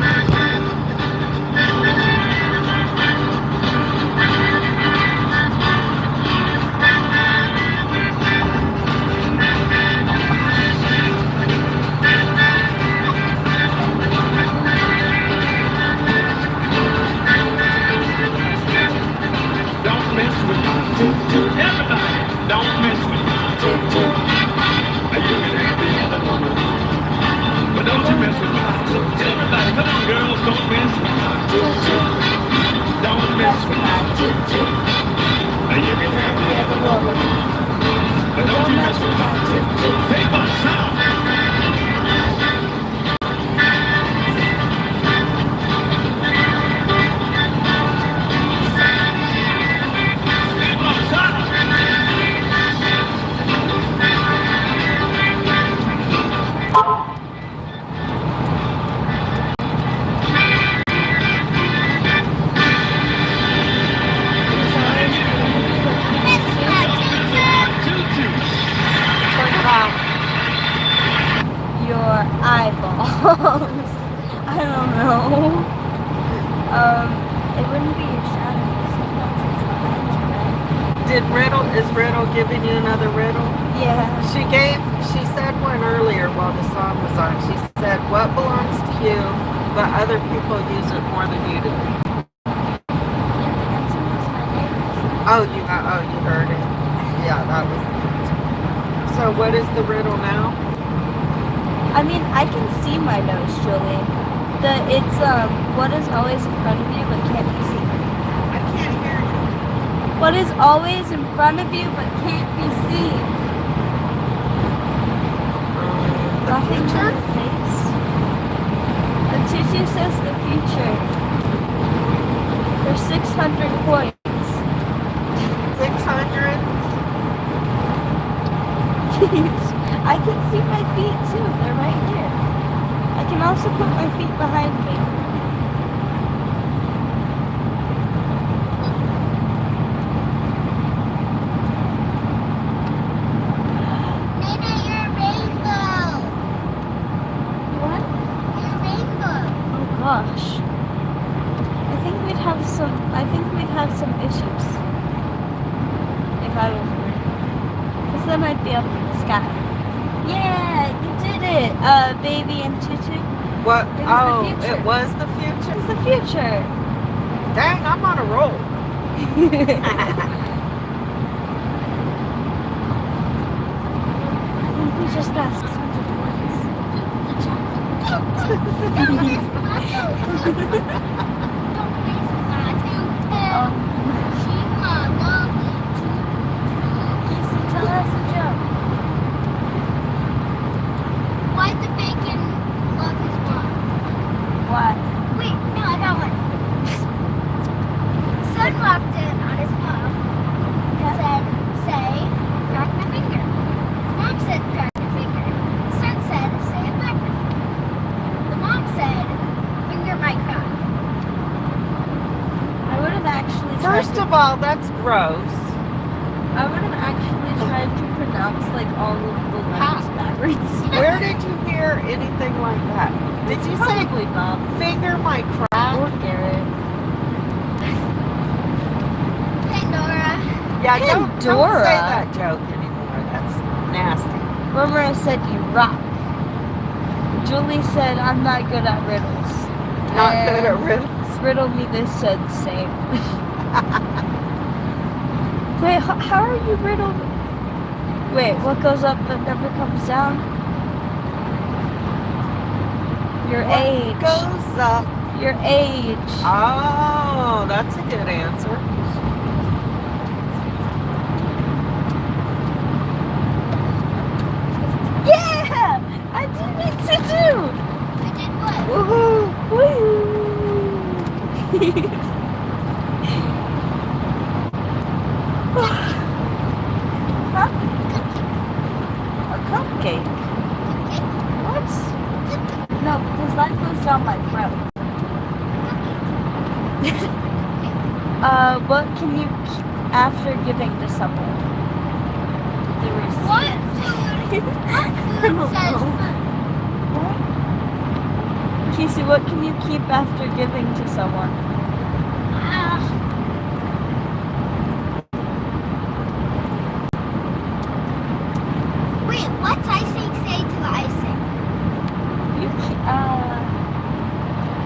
Don't mess with my toot toot. Everybody, don't mess with my toot toot. Now you can have the other woman. But don't you mess with my toot toot. Everybody, come on, girls, don't mess with my toot toot. Don't mess with my toot toot. Now you can have the other woman. But don't you mess with my toot toot. Take my sound. Take my sound. Miss My Toot Toot. Toot toot. Turn it off. Your eyeballs. I don't know. It wouldn't be your shadow because it's behind you, right? Is Riddle giving you another riddle? Yeah. She said one earlier while the song was on. She said, what belongs to you, but other people use it more than you do. You heard it. Yeah, that was it. So what is the riddle now? I mean, I can see my nose, Julie. It's what is always in front of you but can't be seen. I can't hear you. What is always in front of you but can't be seen? Nothing future? but a face. The tutu says the future. For 600 points. 600? Feet. I can see my feet too. They're right here. I can also put my feet behind me. Nana, you're a rainbow. What? You're a rainbow. Oh gosh. I think we'd have some issues. If I was wearing. Because then I'd be up in the sky. Yeah, you did it. Baby and tutu. What? It was the Oh, future. it was the future? It's the future. Dang, I'm on a roll. I think we just got 600 points. Don't miss my toot toot. Don't miss my toot toot. She's my lovely toot Casey, tell us a joke. toot. Why the bacon love his mom? What? Wait, no, I got one. Son walked in on his mom and said, say, crack my finger. Mom said, crack my finger. Son said, say it backward. The mom said, finger my crack. I would have actually First of all, that's gross. I would have actually tried to pronounce like all of the letters backwards. Where did you hear anything like that? Did you say Probably Bob finger my or crack? Garrett? Pandora. Yeah, don't say Pandora. that joke anymore. That's nasty. Rumor said you rock. Julie said I'm not good at riddles. Not And good at riddles. Riddle me this said same. Wait, how are you riddled? Wait, what goes up but never comes down? Your What age. goes up? Your age. Oh, that's a good answer. Yeah! I did it to do! I did what? Woohoo! Woo! Huh? A cupcake? What? No, because that goes down my throat. What can you keep after giving to someone? The receipt. What food? What food says food? What? Casey, what can you keep after giving to someone? Wait, what's icing say to the icing? You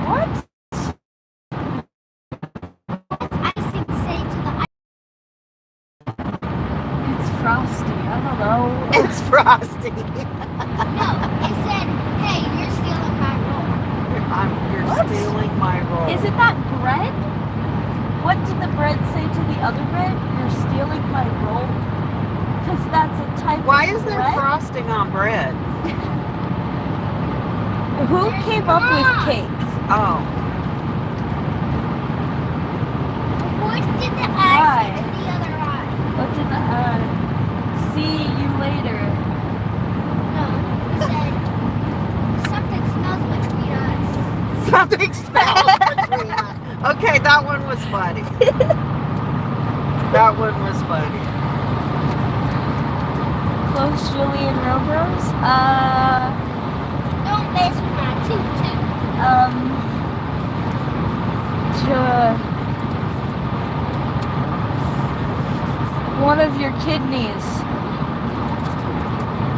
what? What's icing say to the icing? It's frosty. I don't know. It's Frosty. No, it said, hey, you're stealing my roll. You're What? stealing my role. Is it that bread? What did the bread say to the other bread? You're stealing my roll? Because that's a type Why of is there bread? frosting on bread? Who came up with cake? Oh, What did the Why? eye say to the other eye? What did the see you later? No, it said, something smells between us. something smells between us. Okay, that one was funny. That one was funny. Close Julian Robros? Don't mess with my tutu. One of your kidneys.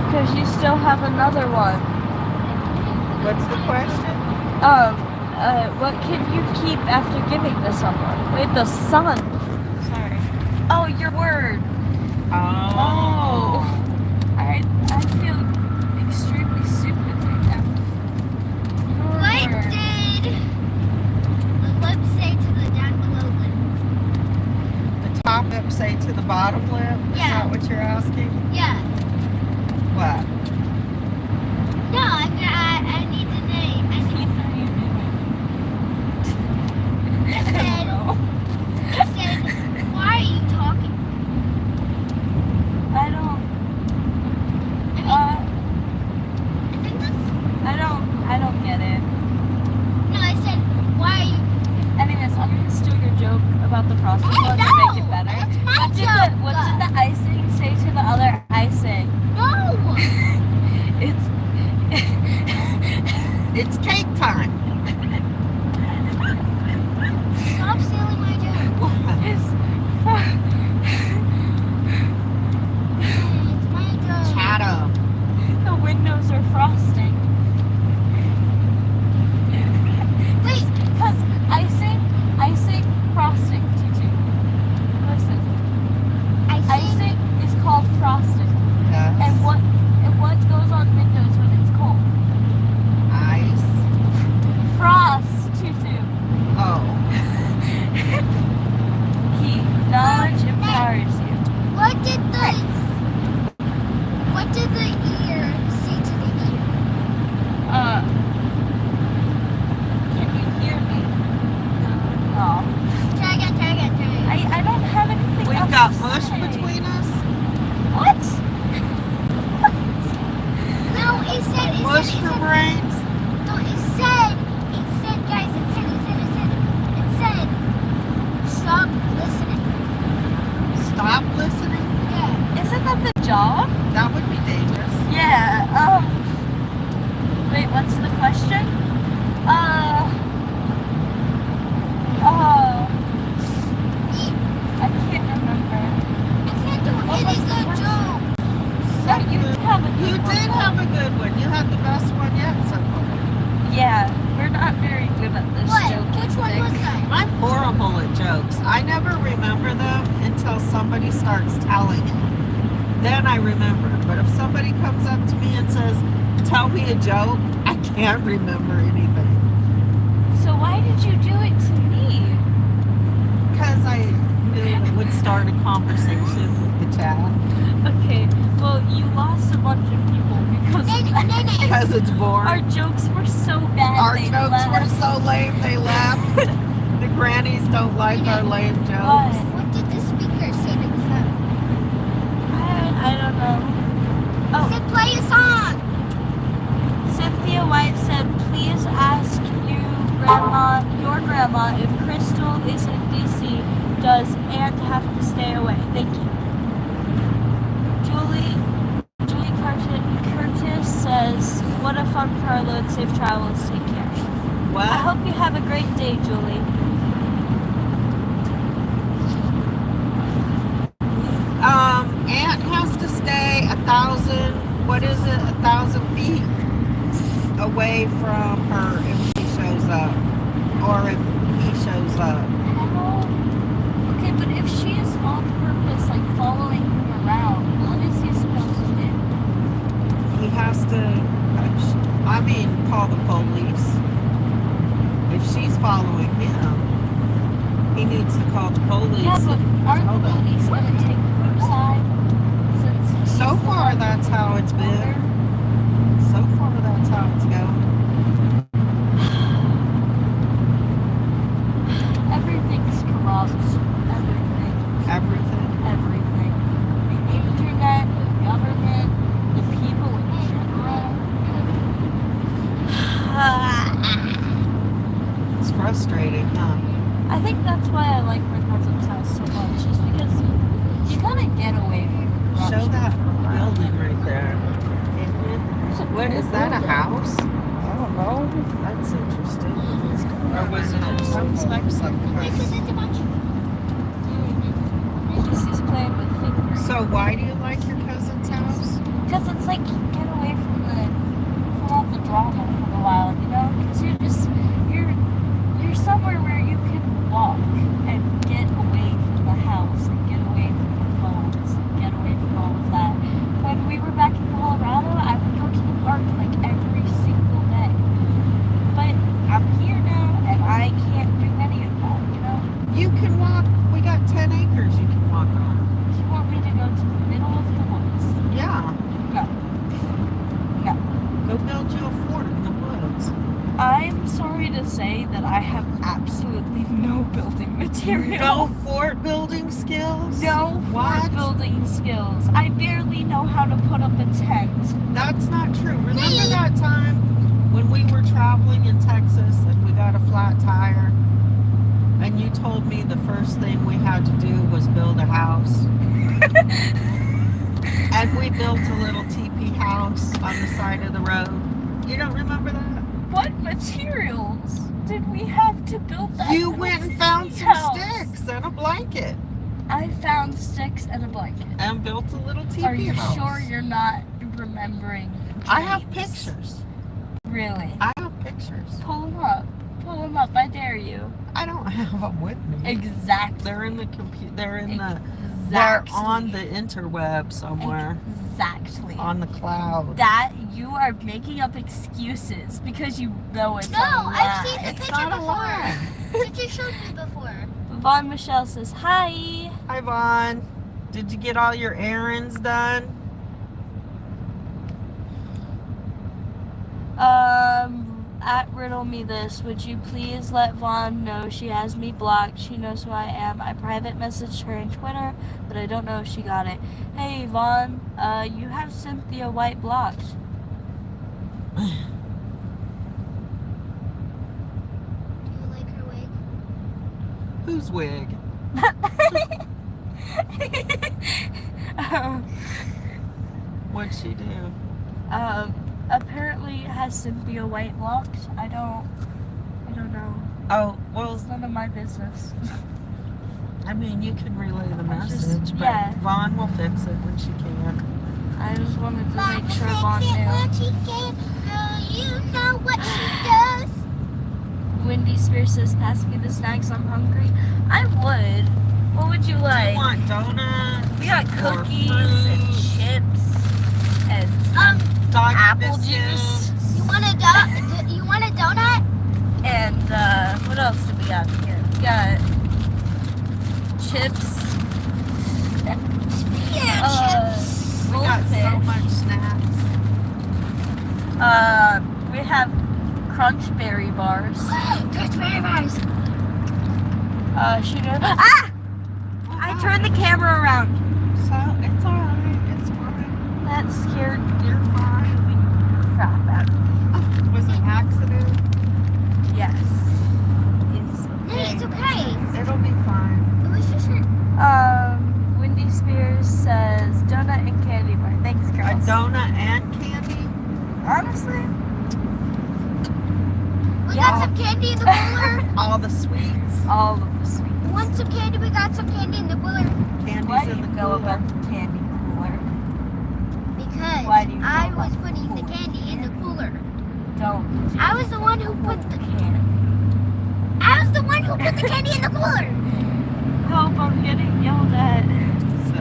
Because you still have another one. What's the question? What can you keep after giving to someone? Wait, the sun. Sorry. Oh, your word. Oh. I feel extremely stupid right now. What did the lip say to the down below lip? The top lip say to the bottom lip? Is Yeah. that what you're asking? Yeah. What? No, I need the name. I need it said, why are you talking? I don't. I think that's, I don't get it. no, I said, why are you? Anyways, I'm gonna steal your joke about the frosting Hey, one to no, make it better. it's my What did joke. the icing say to the other icing? No. It's cake time. Stop stealing my joke. It's It's my joke. Shut up. the windows are frosting. Wait, Because icing, frosting, tutu. Listen, icing is called frosting. Yes. And what goes on windows when it's cold? Ice. Frost, tutu. Oh. Key. Knowledge empowers you. what did the ear say to the ear? Can you hear me? Oh. Try again. I don't have anything We've else got to mush say. between us. What? No, it said, Mush for brains. no, it said, guys, it said, stop listening. Stop listening. Yeah. Isn't that the job? That would be dangerous. Yeah, wait, what's the question? I can't remember. I can't do What was any the good question? joke. So you have a You good one. did have a good one. You had the best one yet so far. Yeah, we're not very good at this What? joke. Which one was that? I'm horrible at jokes. I never remember them until somebody starts telling it. Then I remember. But if somebody comes up to me and says, tell me a joke, I can't remember anything. So why did you do it to me? Because I knew it would start a conversation with the chat. Okay, well, you lost a bunch of people because Because it's boring. our jokes were so bad. Our they jokes left. were so lame, they laughed. The grannies don't like our lame jokes. What did the speaker say to the phone? I don't know. He Oh, said play a song. Cynthia White said, please ask your grandma, if Crystal is in DC, does Aunt have to stay away? Thank you. Julie Curtis says, what a fun carload, safe travels, take care. What? I hope you have a great day, Julie. Aunt has to stay 1,000 feet away from her if she shows up. Or if he shows up. Okay, but if she is on purpose, like following him around, what is he supposed to do? He has to, call the police. If she's following him, he needs to call the police. Yeah, but aren't Tell the them. police going to take her side? Since he's So the far, one that's how it's been. So far, that's how it's going. Everything's corrupt. Everything. Everything. Everything. The internet, the government, the people in general. It's frustrating, huh? I think that's why I like my cousin's house so much, is because you kind of get away from the corruption. Show that for a while. building right there. What is that, a house? I don't know. That's interesting. Or was it some type of house? He's playing with fingers. So why do you like your cousin's house? Because it's like you get away from all the drama for a while, you know? Because you're somewhere where you can walk and get away from the house and get away from the phones and get away from all of that. When we were back in Colorado, I would go to the park like every single day. But I'm here now and I can't do any of that, you know? You can walk. We got 10 acres you can walk on. You want me to go to the middle of the woods? Yeah. No. No. Go build you a fort in the woods. I'm sorry to say that I have absolutely no building material. No fort building skills? No What? fort building skills. I barely know how to put up a tent. That's not true. Remember that time when we were traveling in Texas and we got a flat tire? And you told me the first thing we had to do was build a house. And we built a little teepee house on the side of the road. You don't remember that? What materials did we have to build that? You little went and found teepee some house? sticks and a blanket I found sticks and a blanket. and built a little teepee Are you house. sure you're not remembering? I have dreams? pictures. Really? I have pictures. Pull them up. Pull them up. I dare you. I don't have them with me. Exactly. They're in the computer. They're in the. Exactly. They're on the interweb somewhere. Exactly. On the cloud. That you are making up excuses because you know it's No, a lie. I've seen the It's picture not a before. lie. Picture showed me before. Vaughn Michelle says hi. Hi, Vaughn. Did you get all your errands done? At Riddle Me This, would you please let Vaughn know she has me blocked? She knows who I am. I private messaged her on Twitter, but I don't know if she got it. Hey, Vaughn, you have Cynthia White blocked. Do you like her wig? Whose wig? What'd she do? Apparently has Cynthia White blocked. I don't know. Oh, well, It's none of my business. I mean, you can relay the I just- message, but yeah. Vaughn will fix it when she can. I just wanted to Mom, make sure fix Vaughn it knew. when she can. Girl, you know what she does. Wendy Spears says, pass me the snacks, I'm hungry. I would. What would you Do like? you want donuts? We got or cookies and fruit? chips and Doggy apple biscuits? juice. You want want you want a donut? And what else do we have here? We got chips. Yeah, We got so goldfish. much snacks. We have crunch berry bars. Crunch berry bars. She knows. Ah! I turned the camera around. So it's alright. It's fine. That scared You're fine. the crap out of me. Was it an accident? Yes. Hey, it's okay. It'll be fine. It was just her. Wendy Spears says donut and candy bar. Thanks, A girls. donut and candy? Honestly, We Yeah. got some candy in the cooler. All the sweets. all of the sweets. Want some candy? We got some candy in the cooler. Candy's Why do in you the go cooler. about the candy cooler? Because Why do you I go was about putting the candy in the cooler. Don't. I was the one who put the candy. I was the one who put the candy in the cooler. Hope I'm getting yelled at. So,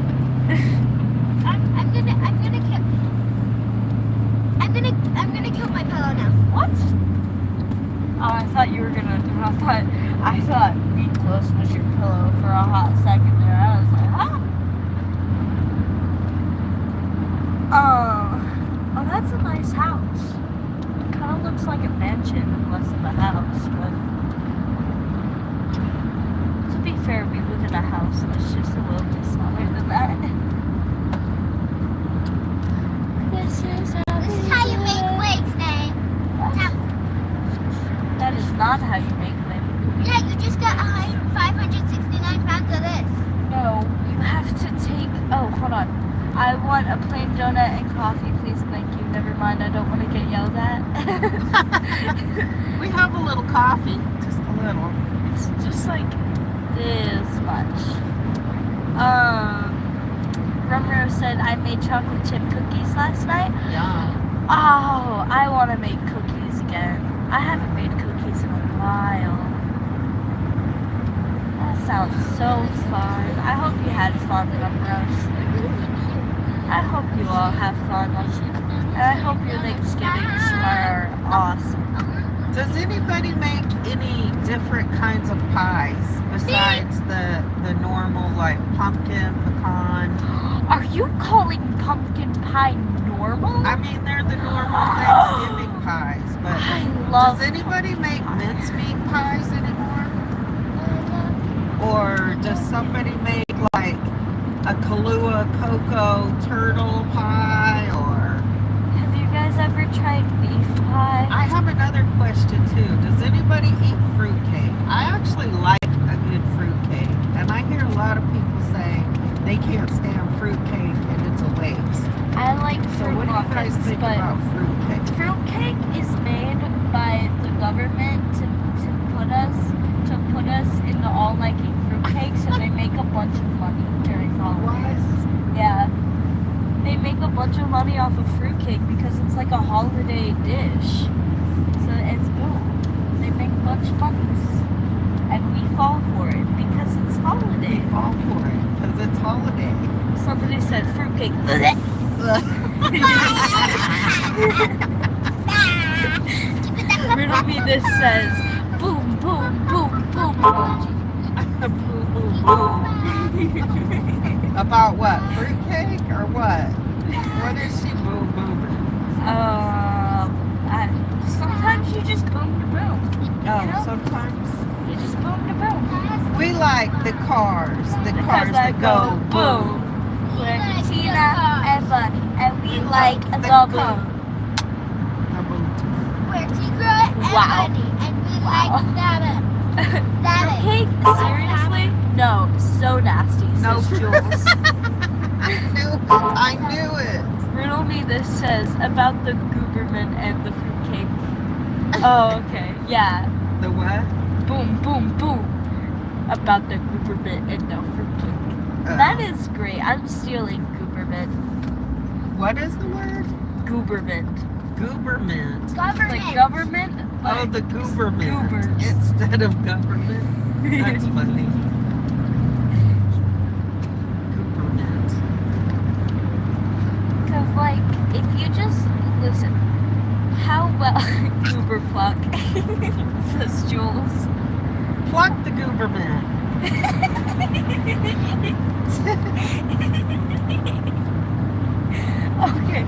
I'm gonna kill my pillow now. What? Oh, I thought you were gonna. I thought be close was your pillow for a hot second there. I was like, huh? Oh, that's a nice house. Kind of looks like a mansion and less of a house, but to be fair, we live in a house that's just a little bit smaller than that. This is How you make wigs, Nay? That is not how you make lemon. Yeah, you just got 569 pounds of this. No, you have to take. Oh, hold on. I want a plain donut and coffee, please. Thank you. Never mind. I don't want to get yelled at. we have a little coffee. Just a little. It's just like this much. Rumro said I made chocolate chip cookies last night. Yeah. Oh, I want to make cookies again. I haven't made cookies in a while. That sounds so fun. I hope you had fun, Rumros. I hope you all have fun. And I hope your Thanksgivings are awesome. Does anybody make any different kinds of pies besides the normal like pumpkin, pecan? Are you calling pumpkin pie normal? I mean, they're the normal Thanksgiving pies, but I love does anybody make mincemeat pies anymore? Or does somebody make like a Kahlua cocoa turtle pie? Or Have you guys ever tried beef pie? I have another question too. Does anybody eat fruitcake? I actually like a good fruitcake, and I hear a lot of people say they can't stand fruitcake and it's a waste. I like So fruit what do you guys muffins, think but about fruitcake? fruitcake is made by the government to put us into all liking fruitcake, so they make a bunch of money during holidays. Yeah. They make a bunch of money off of fruitcake because it's like a holiday dish. So it's cool. They make a bunch of money. And we fall for it because it's holiday. They fall for it because it's holiday. Somebody said fruitcake. Riddle me this says boom, boom, boom, boom emoji. Boom, boom, boom. About what? Fruitcake or what? What is she boom booming? Sometimes you just boom to boom. Oh, You know? sometimes. You just boom to boom. We like the cars Because that go boom. We're Tina and Bunny, and we like a The double. car. The boom. We're Tigra and Wow. Bunny, and we like Nabba. Cake? Seriously? No, so nasty, No. says Jules. I knew it. Riddle me this says about the Gooberman and the fruitcake. Oh, okay. Yeah. The what? Boom, boom, boom. About the Gooberman and the fruitcake. That is great. I'm stealing Gooberman. What is the word? Gooberman. Gooberment. Government. Like government? Oh, but the gooberment goobers. instead of government. That's funny. Gooberment. Because, like, if you just listen, How well goober pluck, says Jules. Pluck the goober man. Okay.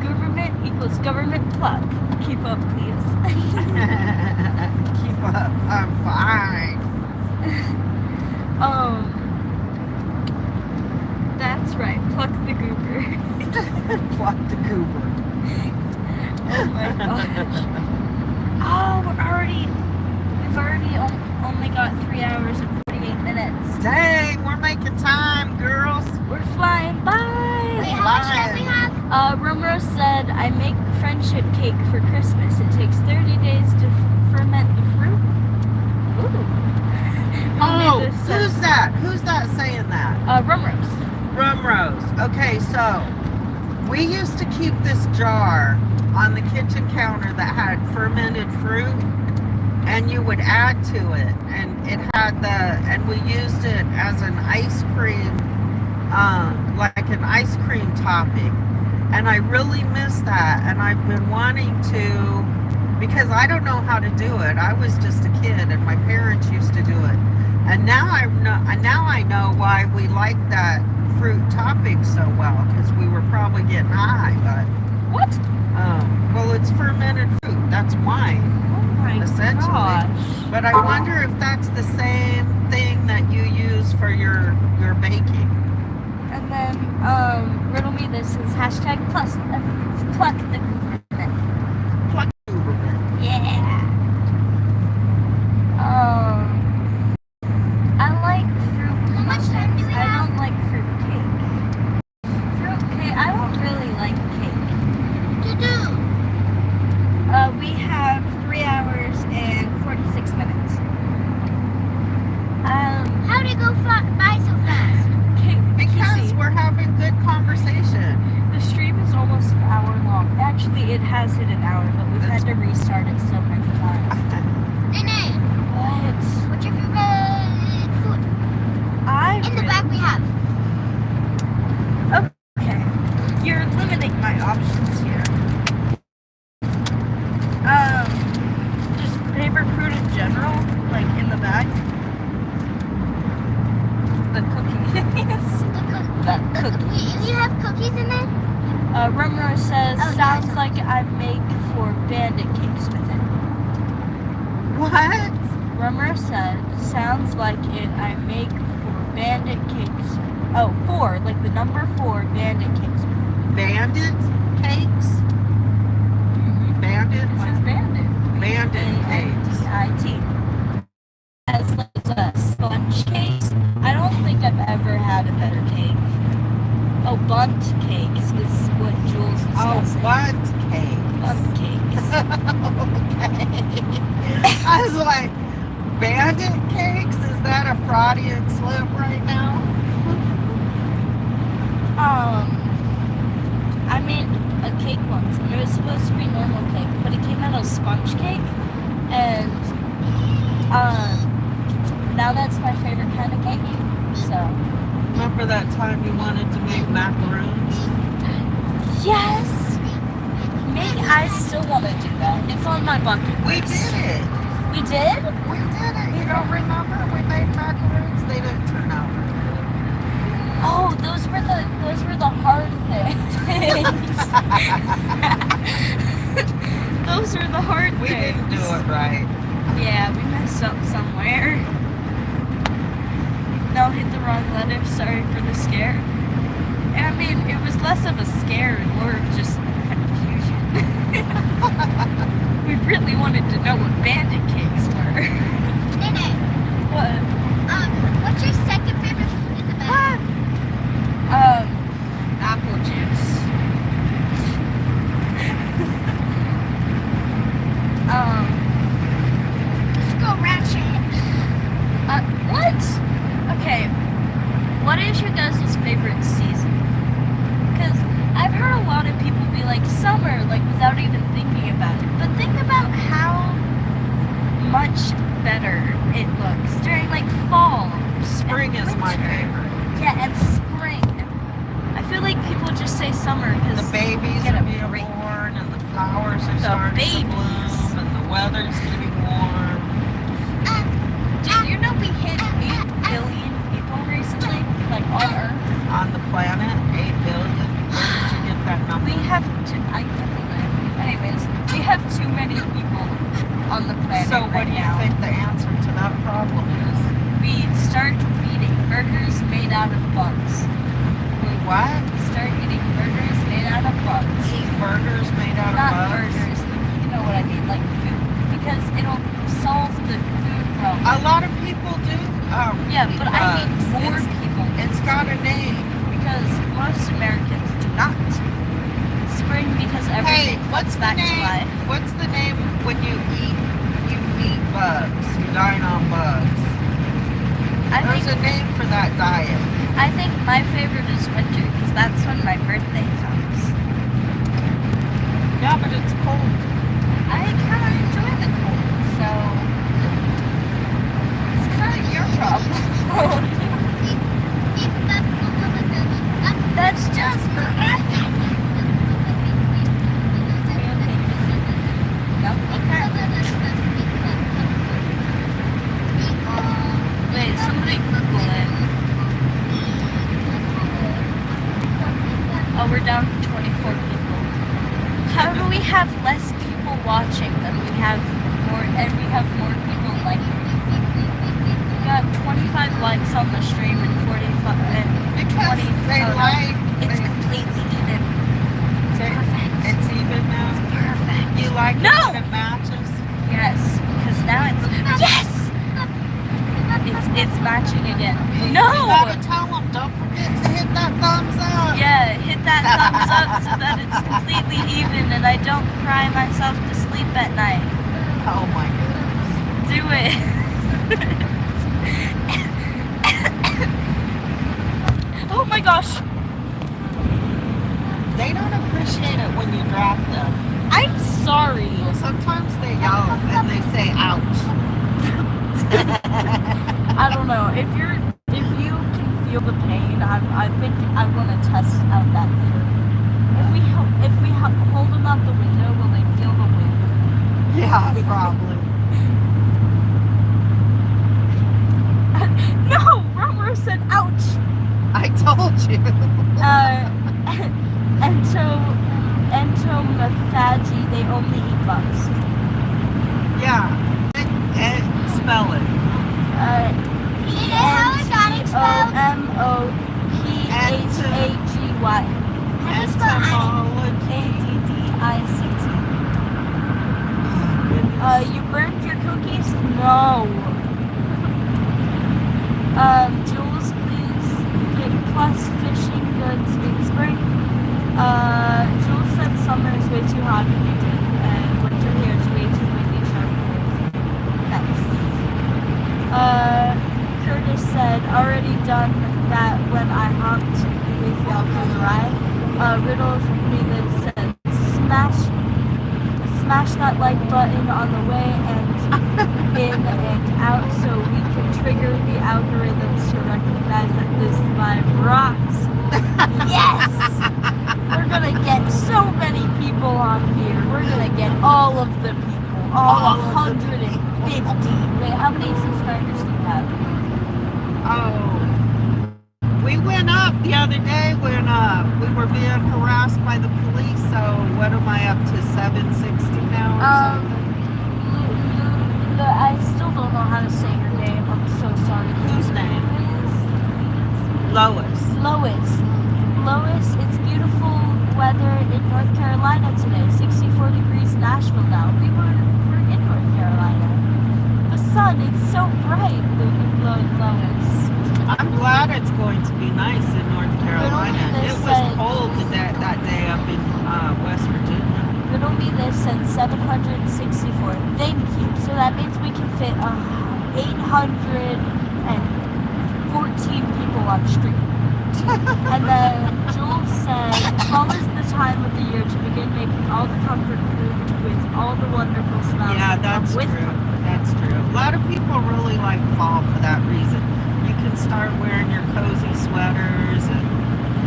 Government equals government pluck. Keep up, please. Keep up. I'm fine. That's right. Pluck the goober. Pluck the goober. Oh my gosh. Oh, we've already only got 3 hours and 48 minutes. Dang, we're making time, girls. We're flying by. Wait, how much time we have? Rumrose said, I make friendship cake for Christmas. It takes 30 days to ferment the fruit. Ooh. Oh, who's that? Who's that saying that? Rumrose. Rumrose. Okay, so we used to keep this jar on the kitchen counter that had fermented fruit, and you would add to it, and it had and we used it as an ice cream, like an ice cream topping. And I really miss that, and I've been wanting to, because I don't know how to do it. I was just a kid, and my parents used to do it. And now I know why we like that fruit topping so well, because we were probably getting high. But What? well, it's fermented fruit. That's wine, Oh my essentially. gosh. But I wonder if that's the same thing that you use for your baking. And then, riddle me this is hashtag plus pluck the government. Pluck Uberman. Yeah. I like fruit. How much time do we I have? don't like fruit cake. Fruit cake. I don't really like cake. To do. We have 3 hours and 46 minutes. How did it go by so fast? Because we're having good conversation. The stream is almost an hour long. Actually, it has hit an hour, but we've had to restart it so many times. Nene, What? what's your favorite food? In the back we have. Okay. You're limiting my options here. Just favorite fruit in general, like in the bag. The cookies. That cookie. You have cookies in there? Rumor says, Oh, sounds yeah. like I make for bandit cakes with it. What? Rumor said, sounds like it I make for bandit cakes. Oh, 4, like the number 4 bandit cakes with it. Bandit cakes? Bandit? It says bandit. Bandit cakes. A-N-D-I-T. As like a sponge cakes. I don't think I've ever had a better cake. Oh, bunt cakes is what Jules is Oh, saying. what cakes? Bunt cakes. Okay. I was like, bandit cakes? Is that a Freudian slip right now? I made a cake once, and it was supposed to be normal cake, but it came out as sponge cake, and now that's my favorite kind of cake. So Remember that time you wanted to make macaroons? yes, maybe I still want to do that. It's on my bucket We list. did it. We did? We did it. You don't remember? We made macaroons. They didn't turn out very good. Oh, those were the hard things. Those are the hard We things. didn't do it right. Yeah, we messed up somewhere. No, hit the wrong letter. Sorry for the scare. I mean, it was less of a scare and more of just confusion. We really wanted to know what bandit cakes were. Nene, What? what's your second favorite food in the bag? Apple juice. Let's go ratchet. What? Okay. What is your guys' favorite season? Because I've heard a lot of people be like summer, like without even thinking about it. But think about how much better it looks during like fall. Spring and is my winter. favorite. Yeah, and spring. I feel like people just say summer because The baby babies get are a being break. born, and the flowers are The starting to babies. bloom, and the weather's getting warm. Did you know we hit 8 billion people recently? Like on Earth? On the planet, 8 billion. Where did you get that number? We have I Googled it. Anyways, we have too many people on the planet So what right do you now. think the answer to that problem is? We start eating burgers made out of bugs. We what? Start eating burgers made out of bugs. Eat burgers made out Not of bugs? burgers, you know what I mean, like food. Because it'll solve the food problem. A lot of people do. Yeah, eat but I bugs. mean more people. It's got a name. Because most Americans do not. Spring because Hey, everything what's comes the back to name? life. What's the name when you eat bugs? You dine on bugs. There's a name for that diet. I think my favorite is winter because that's when my birthday comes. Yeah, but it's cold. I kind of enjoy the cold, so it's kind of your problem. That's just for No? Okay. Wait, somebody Google it. Oh, we're down to 24 people. How do we have less people watching than we have more, and we have more people liking? We got 25 likes on the stream and 45 and Because 20. they oh, no. like. It's they- completely even. Perfect. It's even now. Perfect. You like it No! when it matches? Yes, because now it's yes. It's matching again. No. You gotta tell them. Don't forget to hit that thumbs up. Yeah, hit that thumbs up so that it's completely even and I don't cry myself to sleep at night. Oh my goodness. Do it. Oh my gosh. They don't appreciate it when you drop them. I'm sorry. Sometimes they yell and they say ouch. I don't know. If you can feel the pain, I think I'm gonna test out that theory. If we hold them out the window, will they feel the wind? Yeah, probably. No, Romer said ouch. I told you. Entomophagi, they only eat bugs. Yeah. And spell it. How is that spelled? Entomophagi. How do you spell Entomology. Addict. You burned your cookies? No. Jules, please get plus fishing goods in spring. Jules said summer is way too hot and humid, and winter here is way too windy, sharp. Nice. Curtis said, already done that when I hopped with y'all for the ride. Riddle said, smash that like button on the way and in and out so we can trigger the algorithms to recognize that this vibe rocks. Yes! We're gonna get so many people on here. We're gonna get all of the people. All 150. Wait, how many subscribers do you have? Oh. We went up the other day when we were being harassed by the police, so what am I up to, 760 now or something? I still don't know how to say your name. I'm so sorry. Whose name? Lois. Lois, it's beautiful weather in North Carolina today. 64 degrees Nashville now. We're in North Carolina. The sun, it's so bright, Lois. I'm glad it's going to be nice in North Carolina. They It was said- cold that day up in West Virginia. Riddle me this said 764. Thank you. So that means we can fit 814 people on stream. And then Jules said, fall is the time of the year to begin making all the comfort food with all the wonderful smells. Yeah, that come that's with true. comfort. That's true. A lot of people really like fall for that reason. You can start wearing your cozy sweaters and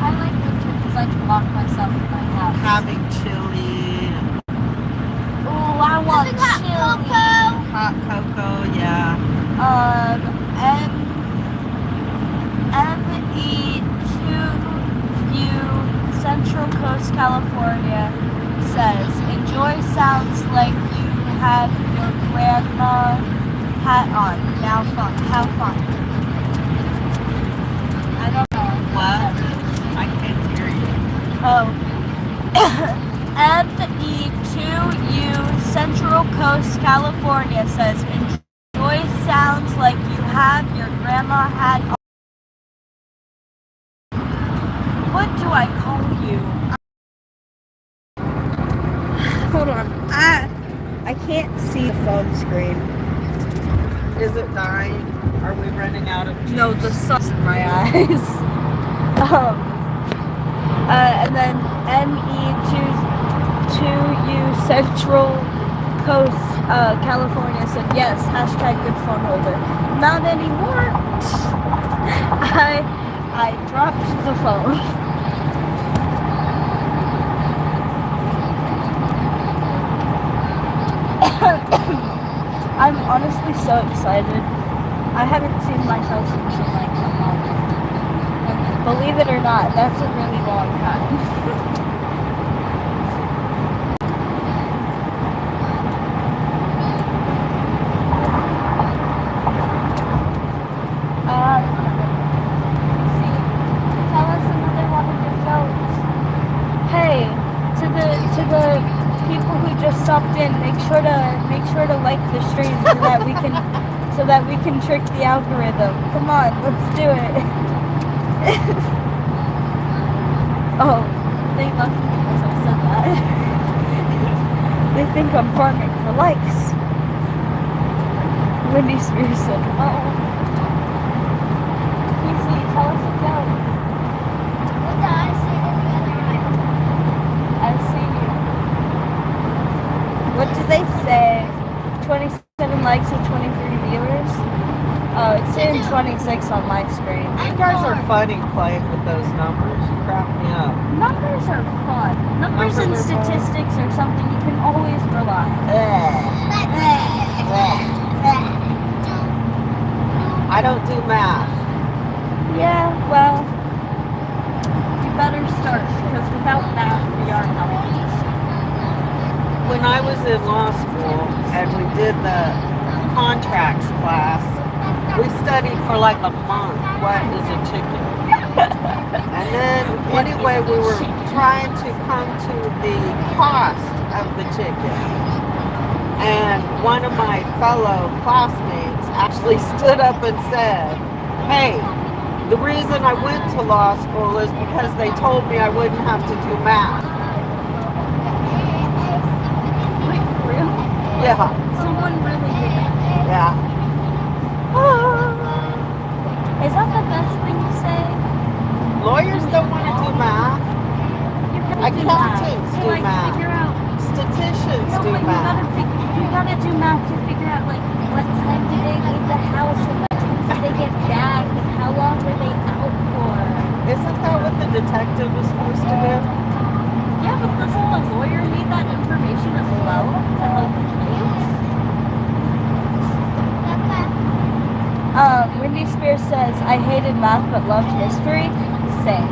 I like winter because because I can lock myself in my house. Having chili, Ooh, I want We got chili. cocoa. hot cocoa, yeah. MEE2U Central Coast, California says, enjoy sounds like you have your grandma hat on. Now fun. Have fun. I don't know. What? I can't hear you. Oh. MEE2U Central Coast, California says, enjoy sounds like you have your grandma hat on. What do I call you? Hold on. I can't see the phone screen. Is it dying? Are we running out of juice? No, the sun's in my eyes. And then MEE2U Central Coast, California said yes. Hashtag good phone holder. Not anymore. I dropped the phone. I'm honestly so excited. I haven't seen my cousins in like a month. And believe it or not, that's a really long time. Tell us another one of your jokes. Hey, to the people who just stopped in, make sure to like the stream so that we can trick the algorithm. Come on, let's do it. Oh, they love me because I said that. They think I'm farming for likes. Wendy Spears said, oh. Casey, tell us a joke. What did I say to the other eye? I see you. What do they say? 27 likes and 23 viewers? Oh, it's saying 26 on my screen. You guys are funny playing with those numbers. You crap me up. Numbers are fun. Numbers and Numbers are fun. statistics are something you can always rely on. I don't do math. Yeah, well, you better start, because without math, we are nothing. When I was in law school and we did the contracts class, we studied for like a month what is a chicken. And then anyway, we were trying to come to the cost of the chicken. And one of my fellow classmates actually stood up and said, hey, the reason I went to law school is because they told me I wouldn't have to do math. Wait, for real? Yeah, Someone really did that. yeah. Is that the best thing to say? Lawyers don't want to do math. You gotta do math. Accountants To, do like, math. figure out. Statisticians No, do but math. you gotta do math to figure out like what time did they leave the house and what time did they get back and how long were they out for. Isn't that what the detective is supposed to do? Yeah, but doesn't the lawyer need that information as well to help the case? Wendy Spears says, I hated math but loved history. Same.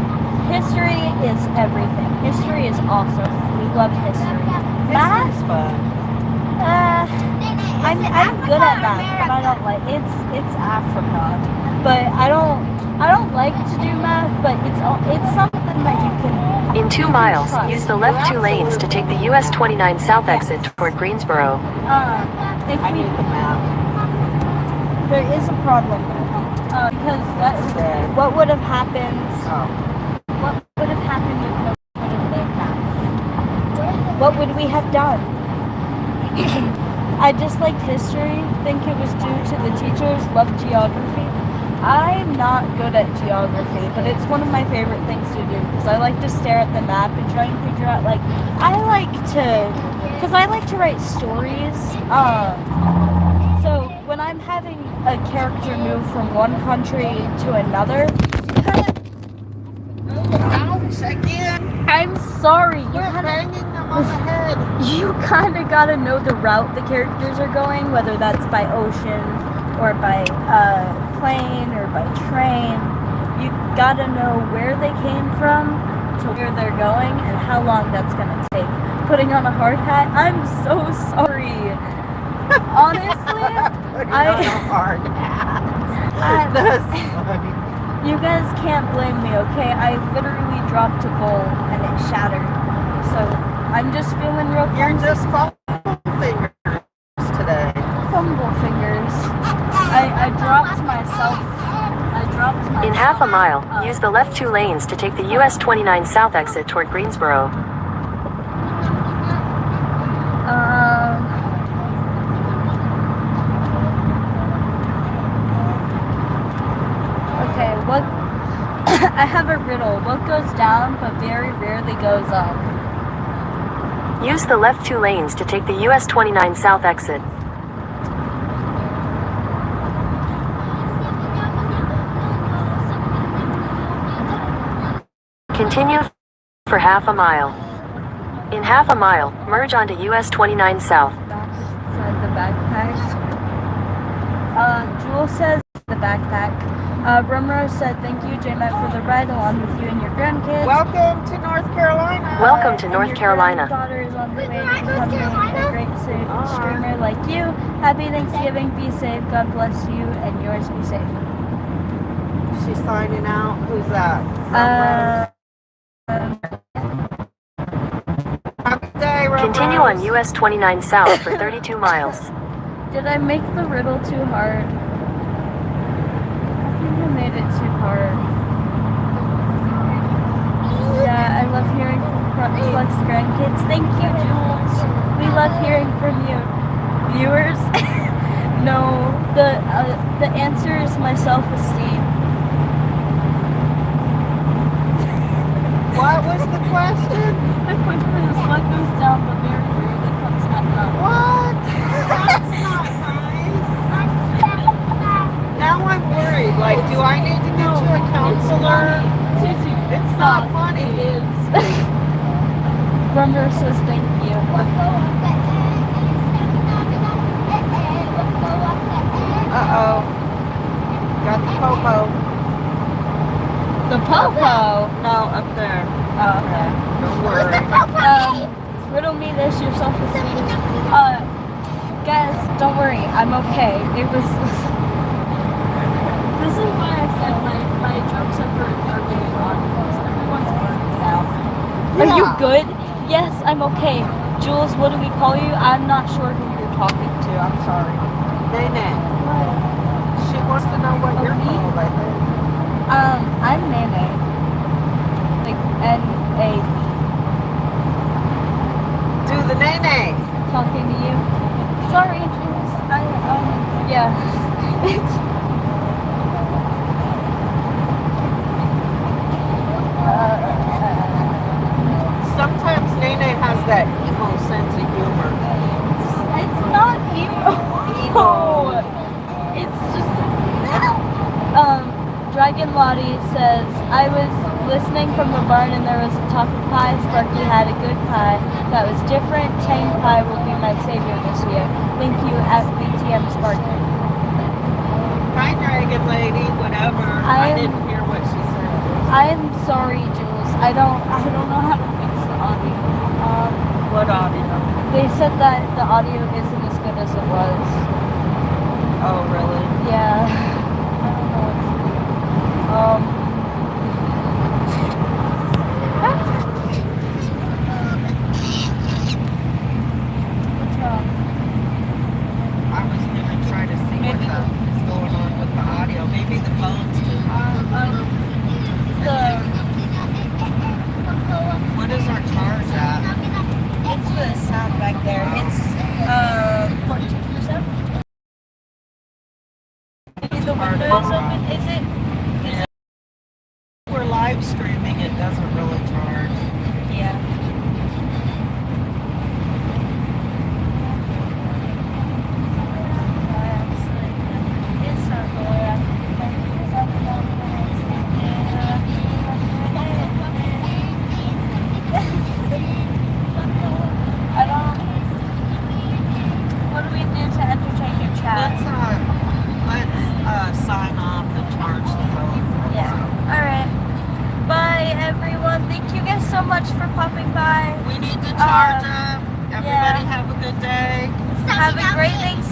History is everything. History is awesome. We love history. Math? History's fun. I'm good at math, but I don't like it's Africa. But I don't like to do math, but it's something that you can. In 2 miles, use the left 2 lanes to take the US 29 South exit toward Greensboro. If I we need the math. there is a problem though, because Dead. what would have happened? Oh. What would have happened if no one had made math? What would we have done? I disliked history, think it was due to the teachers, loved geography. I'm not good at geography, but it's one of my favorite things to do because I like to stare at the map and try and figure out, like, I like to write stories. So when I'm having a character move from one country to another, check in. I'm sorry. You Quit kind of banging them on the head. you kind of gotta know the route the characters are going, whether that's by ocean or by plane or by train. You gotta know where they came from to where they're going and how long that's gonna take. Putting on a hard hat, I'm so sorry. Honestly, Putting on a hard hat. That's funny. you guys can't blame me, okay? I literally dropped a bowl and it shattered. So I'm just feeling real You're clumsy. just fumble fingers today. Fumble fingers. I dropped myself. In half a mile, use the left 2 lanes to take the US 29 South exit toward Greensboro. Okay, what? I have a riddle. What goes down but very rarely goes up? Use the left 2 lanes to take the US 29 South exit. Continue for half a mile. In half a mile, merge onto US 29 South. Inside the backpack. Jewel says the backpack. Rumro said thank you, J-Matt, for the ride along with you and your grandkids. Welcome to North Carolina. Welcome to And North your Carolina. granddaughter is on the way to Wait, North becoming Carolina? a great streamer like you. Happy Thanksgiving. Be safe. God bless you and yours. Be safe. She's signing out. Who's that? Happy day, Rose. Continue on US 29 South for 32 miles. Did I make the riddle too hard? I think I made it too hard. Yeah, I love hearing from Flex grandkids. Thank you, Jules. We love hearing from you. Viewers? No, the answer is my self-esteem. What was the question? The question is what goes down but very rarely comes back up. What? That's not nice. Now I'm worried. Like, do I need to get you a counselor? It's not funny. It is. Rummer says thank you. Uh-oh. Got the popo. The popo. No, up there. Oh, okay. Don't worry. Riddle me this, your self-esteem. Guys, don't worry, I'm okay. It was. This is why I said my jokes are really wrong because everyone's burnt out. Are you Yeah. good? Yes, I'm okay. Jules, what do we call you? I'm not sure who you're talking to. I'm sorry. Nene. She wants to know what you're called, I think. I'm Nene. Like N-A. Do the nene. Talking to you. Sorry, Jules. Yeah. Sometimes Nene has that emo sense of humor. It's not emo. It's just. Dragon Lottie says, I was listening from the barn and there was a talk of pie. Sparky had a good pie that was different. Tang pie will be my savior this year. Thank you at BTM Sparky. Hi, Dragon Lady, whatever. I I'm- didn't hear what she said. I am sorry, Jules. I don't know how to fix the audio. What audio? They said that the audio isn't as good as it was. Oh, really? Yeah. I don't know what to do. What's wrong? I was going to try to see what is going on with the audio. Maybe the phone's too high. What is our charge at? It's the sound back there. It's 14%. Maybe the window is open. Is it? We're live streaming, it doesn't really charge. Yeah. Have a great Thanksgiving.